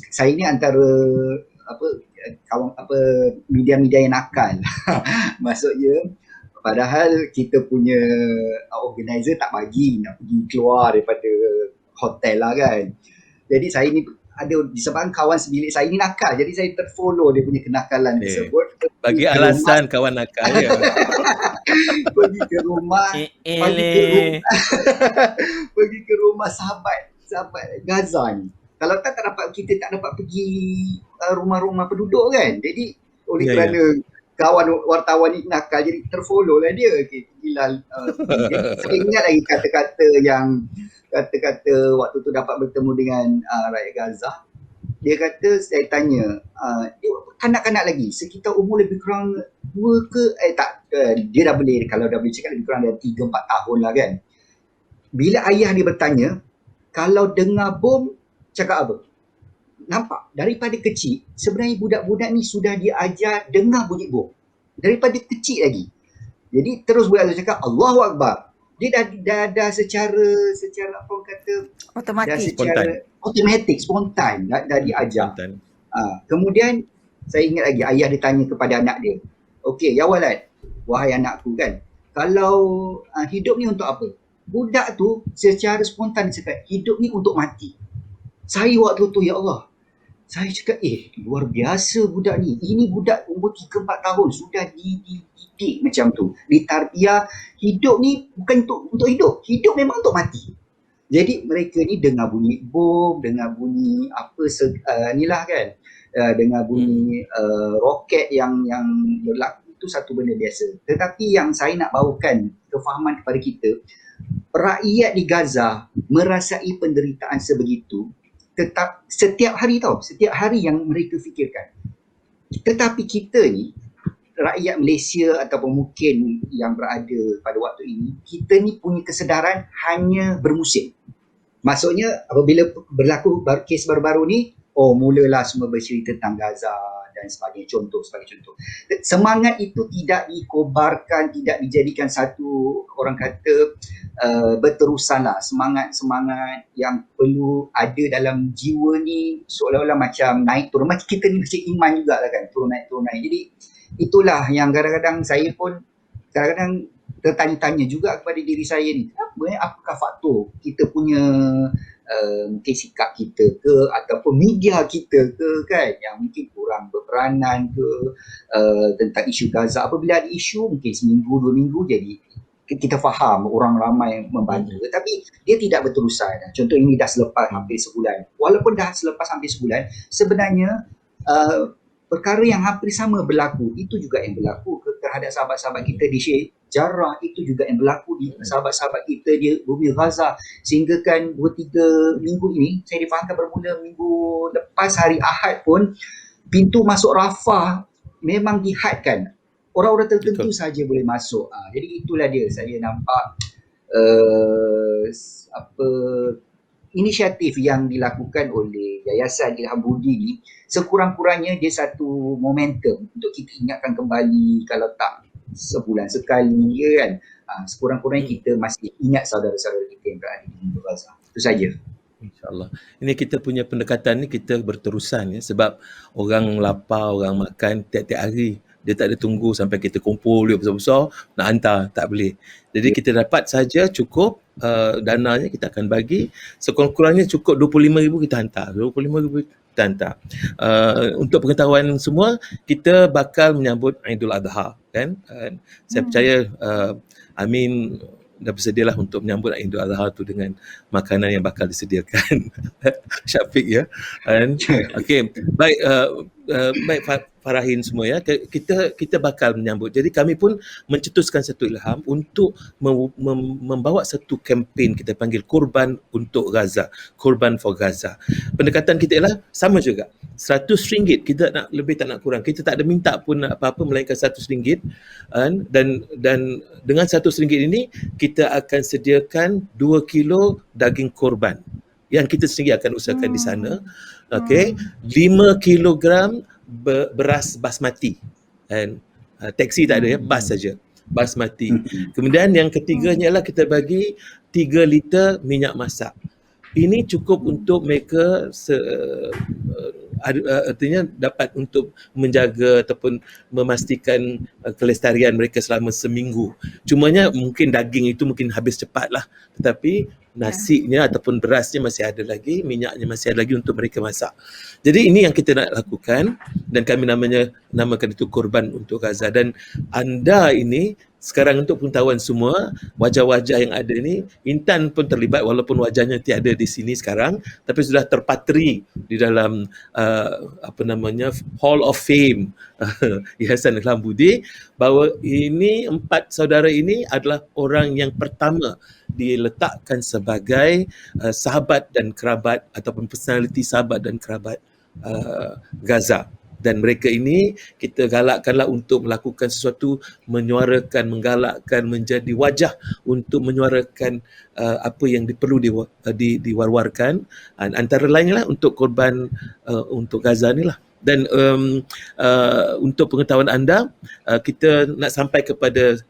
saya ni antara media-media yang nakal. Maksudnya padahal kita punya organizer tak bagi nak pergi keluar daripada hotel lah kan. Jadi saya ni ada disebabkan kawan sebilik saya ni nakal, jadi saya terfollow dia punya kenakalan tersebut. Bagi alasan kawan nakal ya. Pergi ke rumah pergi ke rumah sahabat Gaza ni. Kalau tak dapat, kita tak dapat pergi rumah-rumah penduduk kan. Jadi oleh kerana kawan wartawan ni nakal, jadi terfollow lah dia. Hilal. Jadi saya ingat lagi kata-kata waktu tu dapat bertemu dengan rakyat Gaza. Dia kata, saya tanya, kanak-kanak lagi, sekitar umur lebih kurang 2 ke, dia dah boleh, kalau dah boleh cakap lebih kurang dah 3-4 tahun lah kan. Bila ayah dia bertanya, kalau dengar bom, cakap apa? Nampak, daripada kecil, sebenarnya budak-budak ni sudah diajar dengar bunyi bom. Daripada kecil lagi. Jadi terus budak tu cakap, Allahu Akbar. Dia dah ada secara apa orang kata, automatik, spontan, dah diajar. Kemudian saya ingat lagi ayah dia tanya kepada anak dia, okey ya walad, wahai anakku kan, kalau hidup ni untuk apa? Budak tu secara spontan dia cakap, hidup ni untuk mati. Saya waktu tu, ya Allah, saya cakap luar biasa budak ni. Ini budak umur 3-4 tahun sudah dididik macam tu, ditarbiah. Hidup ni bukan untuk hidup, hidup memang untuk mati. Jadi mereka ni dengar bunyi bom, dengar bunyi inilah kan, dengar bunyi roket yang berlaku, itu satu benda biasa. Tetapi yang saya nak bawakan kefahaman kepada kita, rakyat di Gaza merasai penderitaan sebegitu, tetap setiap hari yang mereka fikirkan. Tetapi kita ni, rakyat Malaysia ataupun mungkin yang berada pada waktu ini, kita ni punya kesedaran hanya bermusim. Maksudnya apabila berlaku kes baru-baru ni, mulalah semua bercerita tentang Gaza dan sebagainya, sebagai contoh. Semangat itu tidak dikobarkan, tidak dijadikan satu, orang kata, berterusan lah. Semangat yang perlu ada dalam jiwa ni seolah-olah macam naik turun. Macam kita ni macam iman jugalah kan, turun naik. Jadi itulah yang kadang-kadang saya pun tertanya-tanya juga kepada diri saya ni, apakah faktor kita punya mungkin sikap kita ke ataupun media kita ke kan, yang mungkin kurang berperanan ke tentang isu Gaza. Apabila ada isu mungkin seminggu 2 minggu, jadi kita faham orang ramai membantu, tetapi dia tidak berterusan. Contoh ini dah selepas hampir sebulan. Walaupun dah selepas hampir sebulan, sebenarnya perkara yang hampir sama berlaku, itu juga yang berlaku terhadap sahabat-sahabat kita di Sheikh Jarrah, itu juga yang berlaku di sahabat-sahabat kita di bumi Gaza. Sehingga kan 2-3 minggu ini, saya difahamkan bermula minggu lepas hari Ahad pun, pintu masuk Rafah memang dihadkan. Orang-orang tertentu saja boleh masuk. Jadi itulah dia, saya nampak inisiatif yang dilakukan oleh Yayasan Ilham Budi ni, sekurang-kurangnya dia satu momentum untuk kita ingatkan kembali, kalau tak sebulan sekali ya kan, sekurang-kurangnya kita masih ingat saudara-saudara kita yang berada di Gaza. Itu saja. InsyaAllah. Ini kita punya pendekatan ni kita berterusan ya, sebab orang lapar, orang makan tiap-tiap hari. Dia tak ada tunggu sampai kita kumpul duit besar-besar nak hantar, tak boleh. Jadi kita dapat saja cukup dananya kita akan bagi, sekurang-kurangnya cukup 25,000 kita hantar. 25,000 kita hantar. Untuk pengetahuan semua, kita bakal menyambut Aidul Adha kan. Saya percaya Amin dah bersedialah untuk menyambut Aidul Adha tu dengan makanan yang bakal disediakan. Syafiq ya. Okey, baik, baik Farahin semua ya, kita bakal menyambut. Jadi kami pun mencetuskan satu ilham untuk membawa satu kempen kita panggil Korban untuk Gaza, Korban for Gaza. Pendekatan kita ialah sama juga. RM100 kita nak lebih tak nak kurang. Kita tak ada minta pun apa-apa melainkan RM100 dan dengan RM100 ini kita akan sediakan 2 kilo daging korban yang kita sendiri akan usahakan di sana. Okey, 5 kilogram beras basmati. And taksi tak ada ya, bas saja. Basmati. Kemudian yang ketiganya ialah kita bagi 3 liter minyak masak. Ini cukup untuk mereka artinya dapat untuk menjaga ataupun memastikan kelestarian mereka selama seminggu. Cumanya mungkin daging itu mungkin habis cepatlah, tetapi nasinya ataupun berasnya masih ada lagi, minyaknya masih ada lagi untuk mereka masak. Jadi ini yang kita nak lakukan dan kami namakan itu Korban untuk Gaza. Dan anda ini sekarang untuk pengetahuan semua, wajah-wajah yang ada ni, Intan pun terlibat walaupun wajahnya tiada di sini sekarang, tapi sudah terpatri di dalam Hall of Fame Yayasan Ilham Budi, bahawa ini 4 saudara ini adalah orang yang pertama diletakkan sebagai sahabat dan kerabat ataupun personality sahabat dan kerabat Gaza. Dan mereka ini kita galakkanlah untuk melakukan sesuatu, menyuarakan, menggalakkan, menjadi wajah untuk menyuarakan apa yang perlu diwar-warkan. Antara lainnya untuk korban untuk Gaza ni lah. Dan untuk pengetahuan anda, kita nak sampai kepada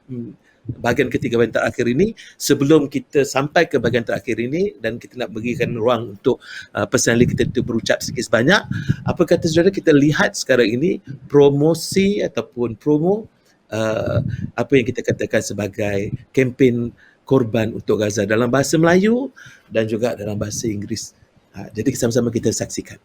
bahagian ketiga, bahagian terakhir ini. Sebelum kita sampai ke bahagian terakhir ini dan kita nak berikan ruang untuk personally kita berucap sedikit sebanyak, apa kata saudara, kita lihat sekarang ini promosi ataupun promo apa yang kita katakan sebagai kempen Korban untuk Gaza dalam bahasa Melayu dan juga dalam bahasa Inggeris. Jadi sama-sama kita saksikan.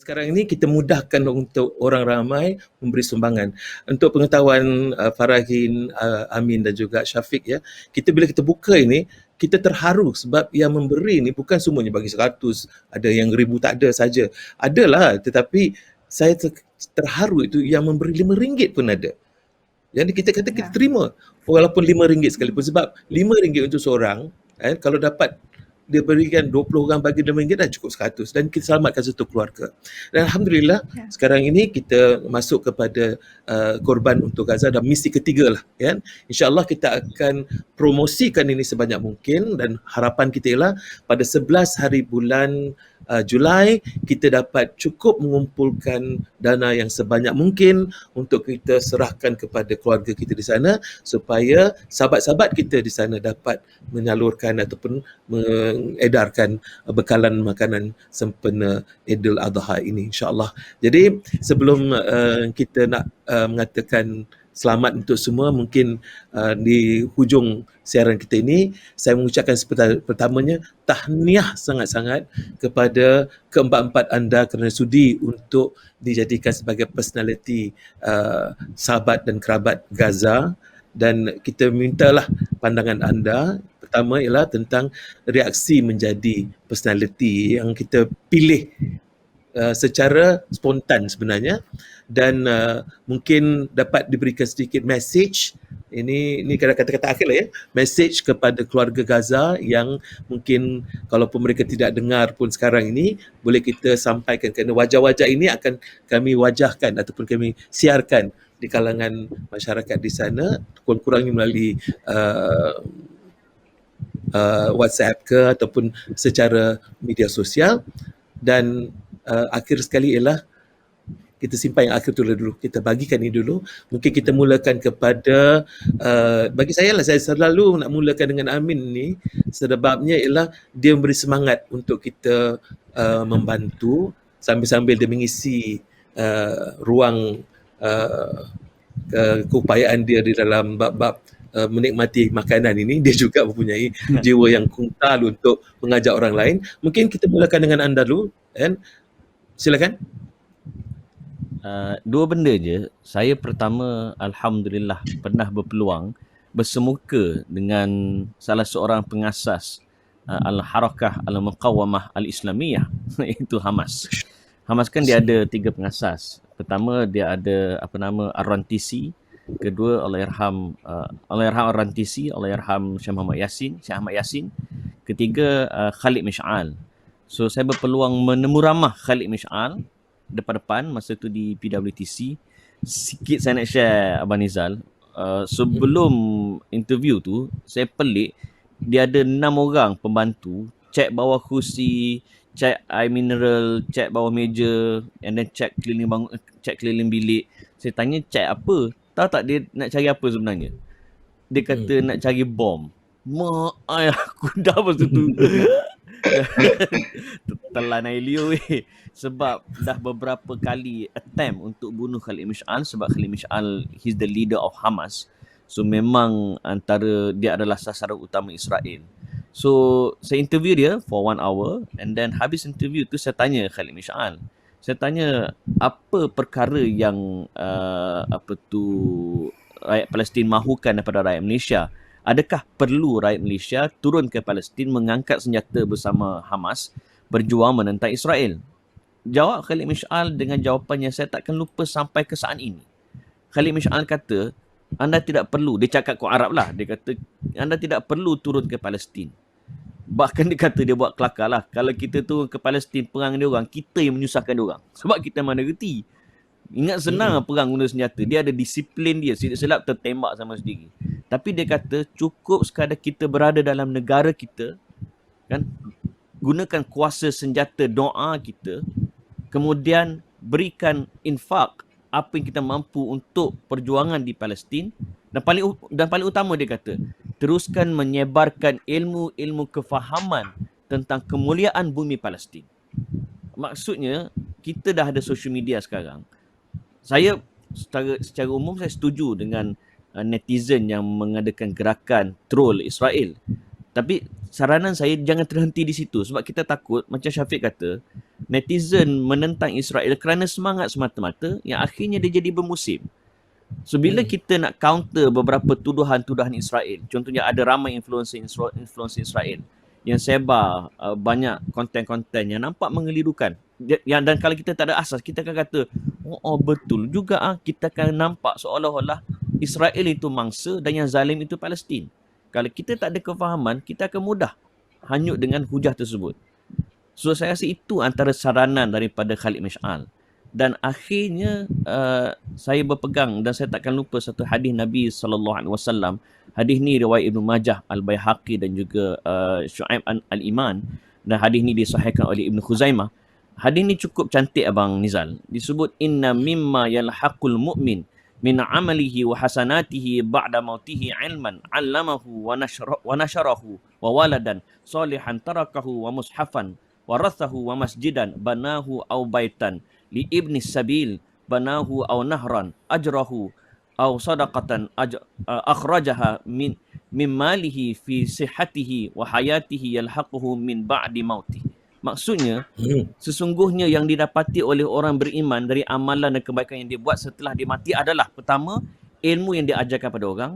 Sekarang ini kita mudahkan untuk orang ramai memberi sumbangan. Untuk pengetahuan Farahin, Amin dan juga Syafiq ya, bila kita buka ini, kita terharu sebab yang memberi ni bukan semuanya bagi 100, ada yang 1000 tak ada saja. Adalah, tetapi saya terharu itu yang memberi RM5 pun ada. Jadi kita kata kita terima walaupun RM5 sekalipun, sebab RM5 untuk seorang, kalau dapat dia berikan 20 orang bagi RM5 dah cukup 100 dan kita selamatkan satu keluarga. Dan alhamdulillah sekarang ini kita masuk kepada Korban untuk Gaza dan misi ketiga lah kan. InsyaAllah kita akan promosikan ini sebanyak mungkin dan harapan kita ialah pada 11 hari bulan Julai kita dapat cukup mengumpulkan dana yang sebanyak mungkin untuk kita serahkan kepada keluarga kita di sana supaya sahabat-sahabat kita di sana dapat menyalurkan ataupun mengedarkan bekalan makanan sempena Idul Adha ini, insya-Allah. Jadi sebelum kita nak mengatakan selamat untuk semua, mungkin di hujung siaran kita ini saya mengucapkan pertamanya tahniah sangat-sangat kepada keempat-empat anda kerana sudi untuk dijadikan sebagai personality sahabat dan kerabat Gaza, dan kita mintalah pandangan anda. Pertama ialah tentang reaksi menjadi personality yang kita pilih secara spontan sebenarnya, dan mungkin dapat diberikan sedikit message. Ini kata-kata akhir lah ya, message kepada keluarga Gaza yang mungkin kalaupun mereka tidak dengar pun sekarang ini, boleh kita sampaikan, kerana wajah-wajah ini akan kami wajahkan ataupun kami siarkan di kalangan masyarakat di sana, kurang-kurangnya melalui WhatsApp ke ataupun secara media sosial. Dan akhir sekali ialah kita simpan yang akhir tu dulu, kita bagikan ini dulu. Mungkin kita mulakan kepada bagi saya lah, saya selalu nak mulakan dengan Amin ni, sebabnya ialah dia memberi semangat untuk kita membantu sambil-sambil dia mengisi ruang keupayaan dia di dalam bab-bab menikmati makanan ini. Dia juga mempunyai jiwa yang kuntal untuk mengajak orang lain. Mungkin kita mulakan dengan anda dulu, kan? Silakan. Dua benda je. Saya pertama, alhamdulillah pernah berpeluang bersemuka dengan salah seorang pengasas Al-Harakah Al-Muqawamah Al-Islamiyah, iaitu Hamas. Hamas kan dia ada 3 pengasas. Pertama dia ada Ar-Rantisi, kedua Allahyarham Ar-Rantisi, Allahyarham Syekh Ahmad Yasin, ketiga Khalid Mish'al. So saya berpeluang menemu ramah Khalid Mish'al depan-depan masa tu di PWTC. Sikit saya nak share Abang Nizal. Sebelum interview tu, saya pelik, dia ada 6 orang pembantu cek bawah kursi, cek air mineral, cek bawah meja, and then cek keliling bilik. Saya tanya cek apa? Tahu tak dia nak cari apa sebenarnya? Dia kata nak cari bom. Mak ayah aku dah masa tu. Telan air liur sebab dah beberapa kali attempt untuk bunuh Khalid Mish'al, sebab Khalid Mish'al he's the leader of Hamas. So memang antara dia adalah sasaran utama Israel. So saya interview dia for 1 hour, and then habis interview tu saya tanya Khalid Mish'al. Saya tanya apa perkara yang rakyat Palestin mahukan daripada rakyat Malaysia. Adakah perlu rakyat Malaysia turun ke Palestin, mengangkat senjata bersama Hamas, berjuang menentang Israel? Jawab Khalid Mish'al dengan jawapan yang saya takkan lupa sampai ke saat ini. Khalid Mish'al kata, anda tidak perlu, dia cakap kau Arab lah, dia kata anda tidak perlu turun ke Palestin. Bahkan dia kata dia buat kelakar lah, kalau kita turun ke Palestin perang dia orang, kita yang menyusahkan dia orang. Sebab kita mana reti. Ingat senang perang guna senjata, dia ada disiplin dia, silap tertembak sama sendiri. Tapi dia kata cukup sekadar kita berada dalam negara kita, kan, gunakan kuasa senjata doa kita, kemudian berikan infak apa yang kita mampu untuk perjuangan di Palestin, dan paling utama dia kata teruskan menyebarkan ilmu kefahaman tentang kemuliaan bumi Palestin. Maksudnya kita dah ada social media sekarang. Saya secara umum saya setuju dengan netizen yang mengadakan gerakan troll Israel. Tapi saranan saya jangan terhenti di situ, sebab kita takut macam Syafiq kata, netizen menentang Israel kerana semangat semata-mata yang akhirnya dia jadi bermusim. So bila kita nak counter beberapa tuduhan-tuduhan Israel, contohnya ada ramai influencer Israel yang sebar banyak konten-konten yang nampak mengelirukan. Dan kalau kita tak ada asas, kita akan kata, oh betul juga, kita akan nampak seolah-olah Israel itu mangsa dan yang zalim itu Palestin. Kalau kita tak ada kefahaman, kita akan mudah hanyut dengan hujah tersebut. So saya rasa itu antara saranan daripada Khalid Mish'al. Dan akhirnya saya berpegang dan saya takkan lupa satu hadis Nabi SAW. Hadis ni riwayat Ibnu Majah, Al-Baihaqi dan juga Syu'aib Al-Iman. Dan hadis ni disahihkan oleh Ibnu Khuzaimah. Hadis ni cukup cantik Abang Nizal. Disebut inna mimma yalhaqul mu'min min amalihi wa hasanatihi ba'da mautihi ilman 'allamahu wa nasharahu wa wa waladan salihan tarakahu wa mushafan warathahu wa masjidan banahu aw baitan li ibni sabil banahu aw nahran ajrahu aw sadaqatan akhrajaha min malihi fi sihhatihi wa hayatihi yalhaquhu min ba'di mautih. Maksudnya, sesungguhnya yang didapati oleh orang beriman dari amalan dan kebaikan yang dia buat setelah dia mati adalah pertama, ilmu yang diajarkan pada orang,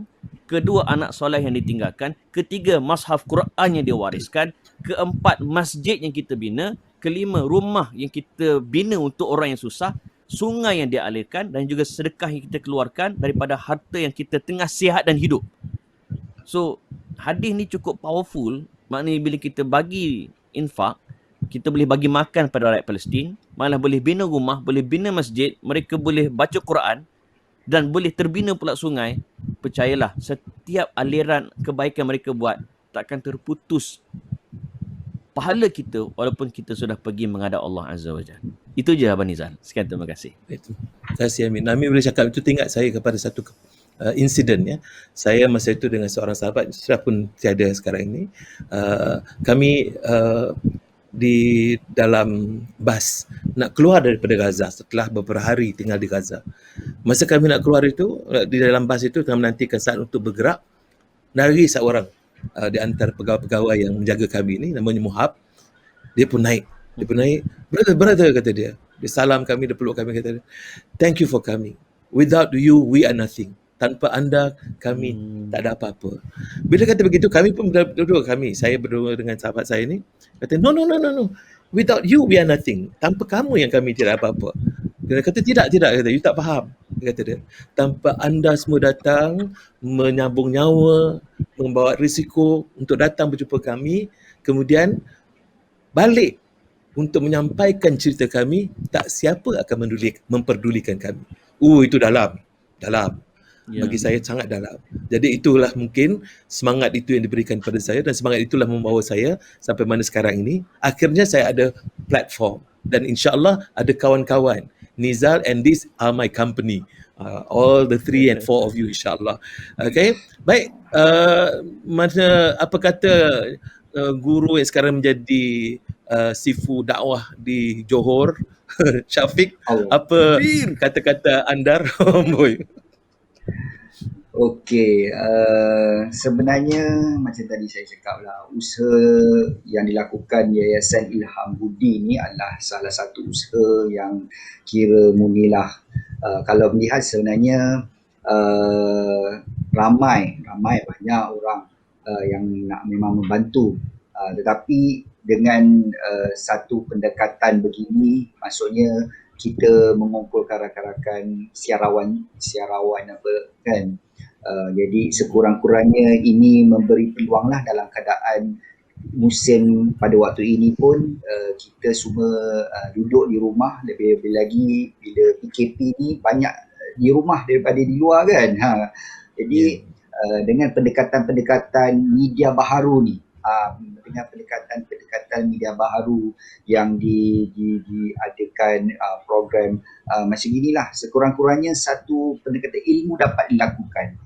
kedua, anak soleh yang ditinggalkan, ketiga, mushaf Quran yang dia wariskan, keempat, masjid yang kita bina, kelima, rumah yang kita bina untuk orang yang susah, sungai yang dia alirkan dan juga sedekah yang kita keluarkan daripada harta yang kita tengah sihat dan hidup. So, hadis ni cukup powerful. Maknanya bila kita bagi infak, kita boleh bagi makan pada rakyat Palestin, malah boleh bina rumah, boleh bina masjid, mereka boleh baca Quran dan boleh terbina pula sungai. Percayalah, setiap aliran kebaikan mereka buat takkan terputus pahala kita walaupun kita sudah pergi menghadap Allah Azza wa Jalla. Itu je Abang Nizal. Sekian, terima kasih. Terima kasih Amin. Amin boleh cakap itu teringat saya kepada satu insiden ya. Saya masa itu dengan seorang sahabat sudah pun tiada sekarang ini. Kami di dalam bas nak keluar daripada Gaza setelah beberapa hari tinggal di Gaza. Masa kami nak keluar itu, di dalam bas itu tengah menantikan saat untuk bergerak, lari seorang di antara pegawai-pegawai yang menjaga kami ini, namanya Muhab. Dia pun naik, brother kata dia. Dia salam kami, dia peluk kami, kata dia, thank you for coming. Without you, we are nothing. Tanpa anda, kami tak ada apa-apa. Bila kata begitu, kami pun berdua, saya berdua dengan sahabat saya ni, kata, no. Without you, we are nothing. Tanpa kamu yang kami tidak apa-apa. Dia kata, tidak, kata, you tak faham. Dia kata dia, tanpa anda semua datang, menyambung nyawa, membawa risiko untuk datang berjumpa kami, kemudian balik untuk menyampaikan cerita kami, tak siapa akan memperdulikan kami. Itu dalam. Bagi saya sangat dalam. Jadi itulah mungkin semangat itu yang diberikan kepada saya dan semangat itulah membawa saya sampai mana sekarang ini. Akhirnya saya ada platform dan insya-Allah ada kawan-kawan. Nizal and this are my company. All the 3 and 4 of you insya-Allah. Okay. Baik, apa kata guru yang sekarang menjadi sifu dakwah di Johor, Syafiq, apa kata-kata anda? Boy. Okey, sebenarnya macam tadi saya cakap lah, usaha yang dilakukan Yayasan Ilham Budi ni adalah salah satu usaha yang kira munilah. Kalau melihat sebenarnya ramai banyak orang yang nak memang membantu, tetapi dengan satu pendekatan begini, maksudnya kita mengumpulkan rakan-rakan siarawan apa kan. Jadi sekurang-kurangnya ini memberi peluang lah dalam keadaan musim pada waktu ini pun kita semua duduk di rumah, lebih-lebih lagi bila PKP ni banyak di rumah daripada di luar kan. Jadi dengan pendekatan-pendekatan media baharu ni, dengan pendekatan media baharu yang diadakan program macam inilah, sekurang-kurangnya satu pendekatan ilmu dapat dilakukan.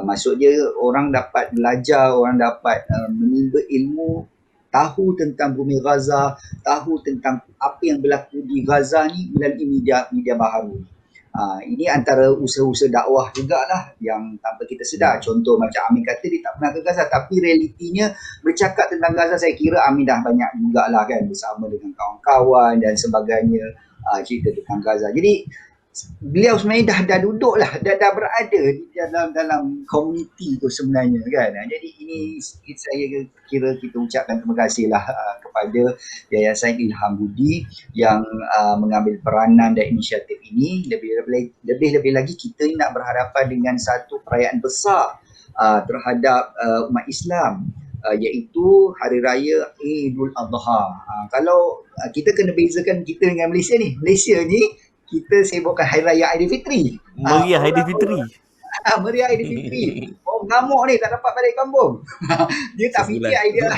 Maksudnya orang dapat belajar, orang dapat menimba ilmu, tahu tentang bumi Gaza, tahu tentang apa yang berlaku di Gaza ni melalui media baharu. Ini antara usaha-usaha dakwah jugalah yang tanpa kita sedar. Contoh macam Amin kata dia tak pernah ke Gaza, tapi realitinya bercakap tentang Gaza, saya kira Amin dah banyak jugalah kan, bersama dengan kawan-kawan dan sebagainya, cerita tentang Gaza. Jadi beliau sebenarnya dah duduk lah, dah berada di dalam komuniti tu sebenarnya kan. Jadi ini saya kira kita ucapkan terima kasih lah kepada Yayasan Ilham Budi yang mengambil peranan dan inisiatif ini. Lebih lagi kita nak berhadapan dengan satu perayaan besar terhadap umat Islam, iaitu Hari Raya Idul Adha. Kalau kita kena bezakan kita dengan Malaysia ni, Malaysia ni kita sibukkan Hari Raya Aidilfitri. Meriah Aidilfitri. Meriah Aidilfitri. Orang ngamuk ni tak dapat balik kampung. Dia tak fikir idea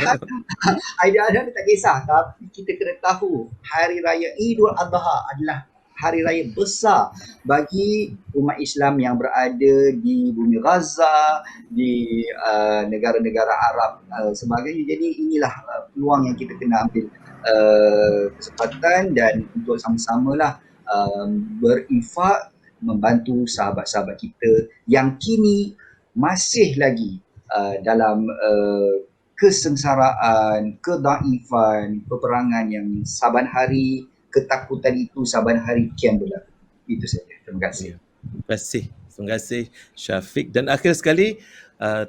dia tak kisah. Tapi kita kena tahu Hari Raya Idul Adha adalah hari raya besar bagi umat Islam yang berada di bumi Gaza, di negara-negara Arab sebagainya. Jadi inilah peluang yang kita kena ambil kesempatan dan untuk sama-samalah berinfak membantu sahabat-sahabat kita yang kini masih lagi dalam kesengsaraan, kedaifan, peperangan yang saban hari, ketakutan itu saban hari kian berlaku. Itu saja. Terima kasih. Terima kasih Syafiq. Dan akhir sekali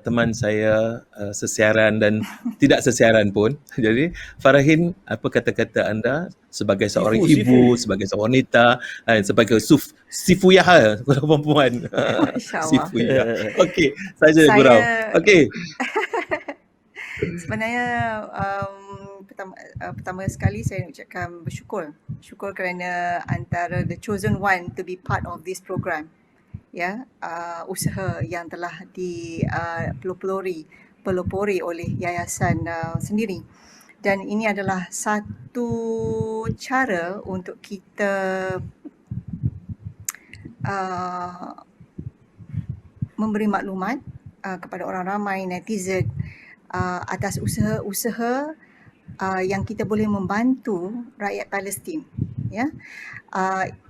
teman saya sesiaran dan tidak sesiaran pun. Jadi Farahin, apa kata-kata anda sebagai seorang ibu, sebagai seorang wanita, sebagai sifuyah perempuan. Sifuyah. Okey, saja gurau. Okey. Sebenarnya pertama sekali saya nak ucapkan bersyukur kerana antara the chosen one to be part of this program, usaha yang telah dipelopori oleh yayasan sendiri, dan ini adalah satu cara untuk kita memberi maklumat kepada orang ramai netizen atas usaha-usaha yang kita boleh membantu rakyat Palestin.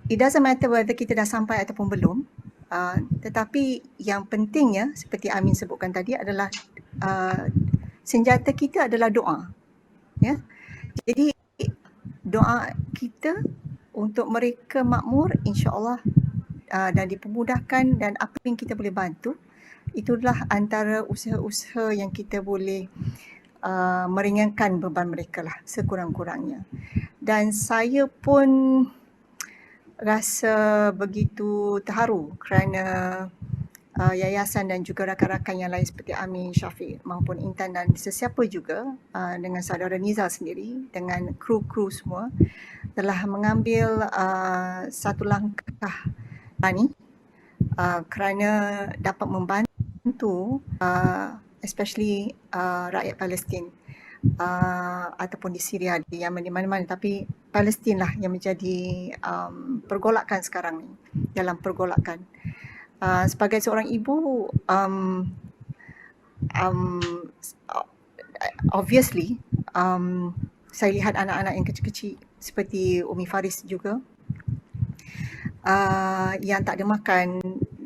It doesn't matter whether kita dah sampai ataupun belum, tetapi yang pentingnya seperti Amin sebutkan tadi adalah senjata kita adalah doa. Jadi doa kita untuk mereka makmur, insya-Allah, dan dipermudahkan, dan apa yang kita boleh bantu, itulah antara usaha-usaha yang kita boleh meringankan beban mereka lah sekurang-kurangnya. Dan saya pun rasa begitu terharu kerana yayasan dan juga rakan-rakan yang lain seperti Amin, Syafiq maupun Intan dan sesiapa juga dengan saudara Nizal sendiri, dengan kru-kru semua telah mengambil satu langkah berani kerana dapat membantu especially rakyat Palestin ataupun di Syria, di Yaman, di mana-mana, tapi Palestin lah yang menjadi pergolakan sekarang ni, dalam pergolakan. Sebagai seorang ibu, obviously saya lihat anak-anak yang kecil-kecil seperti Umi Faris juga yang tak ada makan.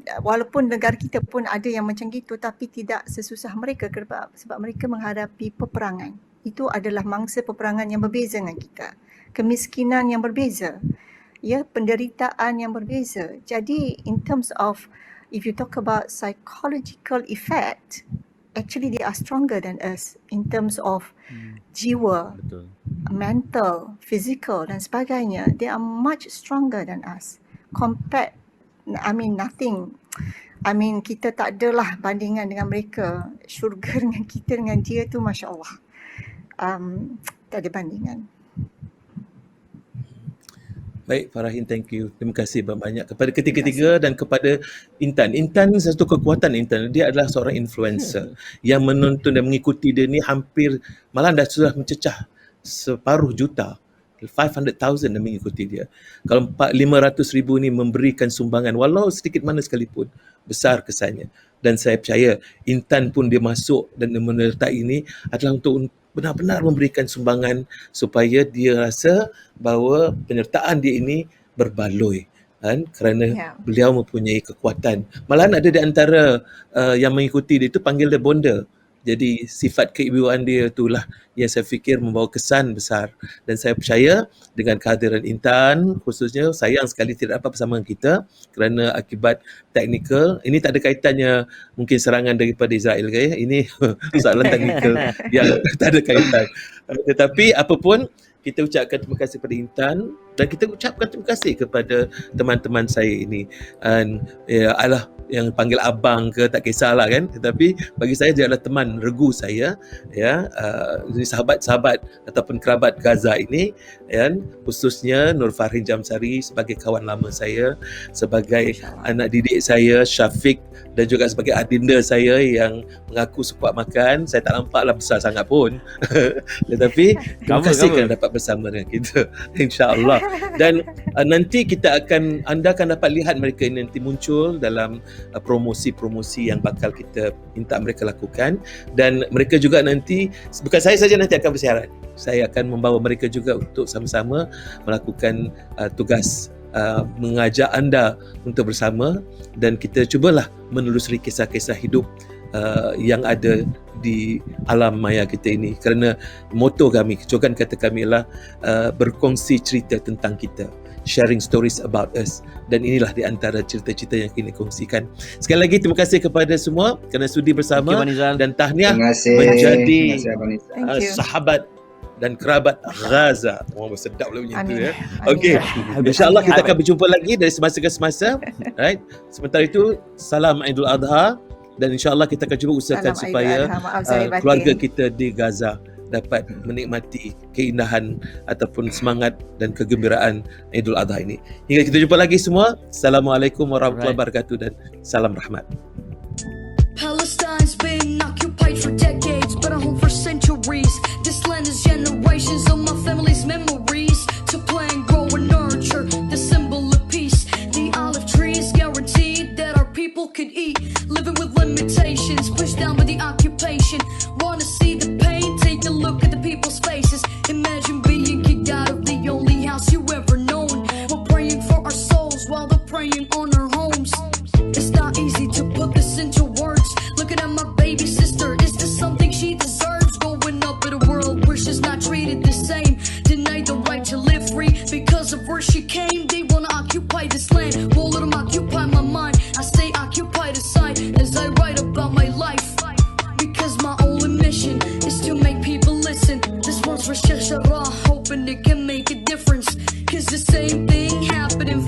Walaupun negara kita pun ada yang macam gitu, tapi tidak sesusah mereka sebab mereka menghadapi peperangan. Itu adalah mangsa peperangan yang berbeza dengan kita. Kemiskinan yang berbeza, penderitaan yang berbeza. Jadi in terms of, if you talk about psychological effect, actually they are stronger than us in terms of jiwa, mental, physical dan sebagainya. They are much stronger than us. Compared, nothing. Kita tak adalah bandingan dengan mereka. Syurga dengan kita, dengan dia tu, Masya Allah. Tak ada bandingan. Baik, Farahin, thank you. Terima kasih banyak kepada ketiga-tiga dan kepada Intan. Intan, satu kekuatan Intan, dia adalah seorang influencer yang menonton dan mengikuti dia ni hampir, malah dah sudah mencecah separuh juta. 500,000 yang mengikuti dia. Kalau 500,000 ni memberikan sumbangan walau sedikit mana sekalipun, besar kesannya. Dan saya percaya Intan pun dia masuk dan dia menyertai ini adalah untuk benar-benar memberikan sumbangan supaya dia rasa bahawa penyertaan dia ini berbaloi. Kerana beliau mempunyai kekuatan. Malahan ada di antara yang mengikuti dia itu panggil dia bonda. Jadi sifat keibuan dia itulah yang saya fikir membawa kesan besar. Dan saya percaya dengan kehadiran Intan khususnya, sayang sekali tidak dapat bersama kita kerana akibat teknikal. Ini tak ada kaitannya mungkin serangan daripada Israel ke, ini soalan teknikal yang tak ada kaitan. Tetapi apapun, kita ucapkan terima kasih kepada Intan dan kita ucapkan terima kasih kepada teman-teman saya ini. Dan yang panggil abang ke, tak kisahlah kan, tetapi bagi saya dia adalah teman regu saya, ya, sahabat-sahabat ataupun kerabat Gaza ini, kan, khususnya Nur Fahrin Jamsari sebagai kawan lama saya, sebagai anak didik saya Syafiq, dan juga sebagai adinda saya yang mengaku sekuat makan. Saya tak nampaklah besar sangat pun tetapi terima kasih kerana dapat bersama dengan kita, insya-Allah. Dan nanti anda akan dapat lihat mereka ini nanti muncul dalam promosi-promosi yang bakal kita minta mereka lakukan, dan mereka juga nanti, bukan saya saja nanti akan bersiaran, saya akan membawa mereka juga untuk sama-sama melakukan tugas mengajak anda untuk bersama, dan kita cubalah menelusuri kisah-kisah hidup yang ada di alam maya kita ini, kerana moto kami, slogan kata kami ialah berkongsi cerita tentang kita, sharing stories about us, dan inilah di antara cerita-cerita yang kita kongsikan. Sekali lagi terima kasih kepada semua kerana sudi bersama, dan tahniah menjadi sahabat dan kerabat Gaza. Sedap lah punya tu, ya. Okey, insya-Allah kita akan berjumpa lagi dari semasa ke semasa. Right? Sementara itu, salam Aidul Adha, dan insya-Allah kita akan cuba usahakan supaya keluarga kita di Gaza dapat menikmati keindahan ataupun semangat dan kegembiraan Aidul Adha ini. Hingga kita jumpa lagi semua. Assalamualaikum warahmatullahi wabarakatuh dan salam rahmat. Palestine's been occupied for decades, but a home for centuries. This land is generations of my family's memories. To plant, grow and nurture the symbol of peace. The olive trees guaranteed that our people could eat. Living with limitations, pushed down by the occupation. Wanna see the pain? Take a look at the people's faces. Imagine being kicked out of the only house you ever known. We're praying for our souls while they're preying on our homes. It's not easy to put this into words. Looking at my baby sister, is this something she deserves? Growing up in a world where she's not treated the same, denied the right to live free because of where she came. They wanna occupy this land, won't let them occupy my mind. I stay occupied aside as I write about my life, because my only mission is to make people listen. This one's for Sheikh Jarrah, hoping it can make a difference, cause the same thing happened in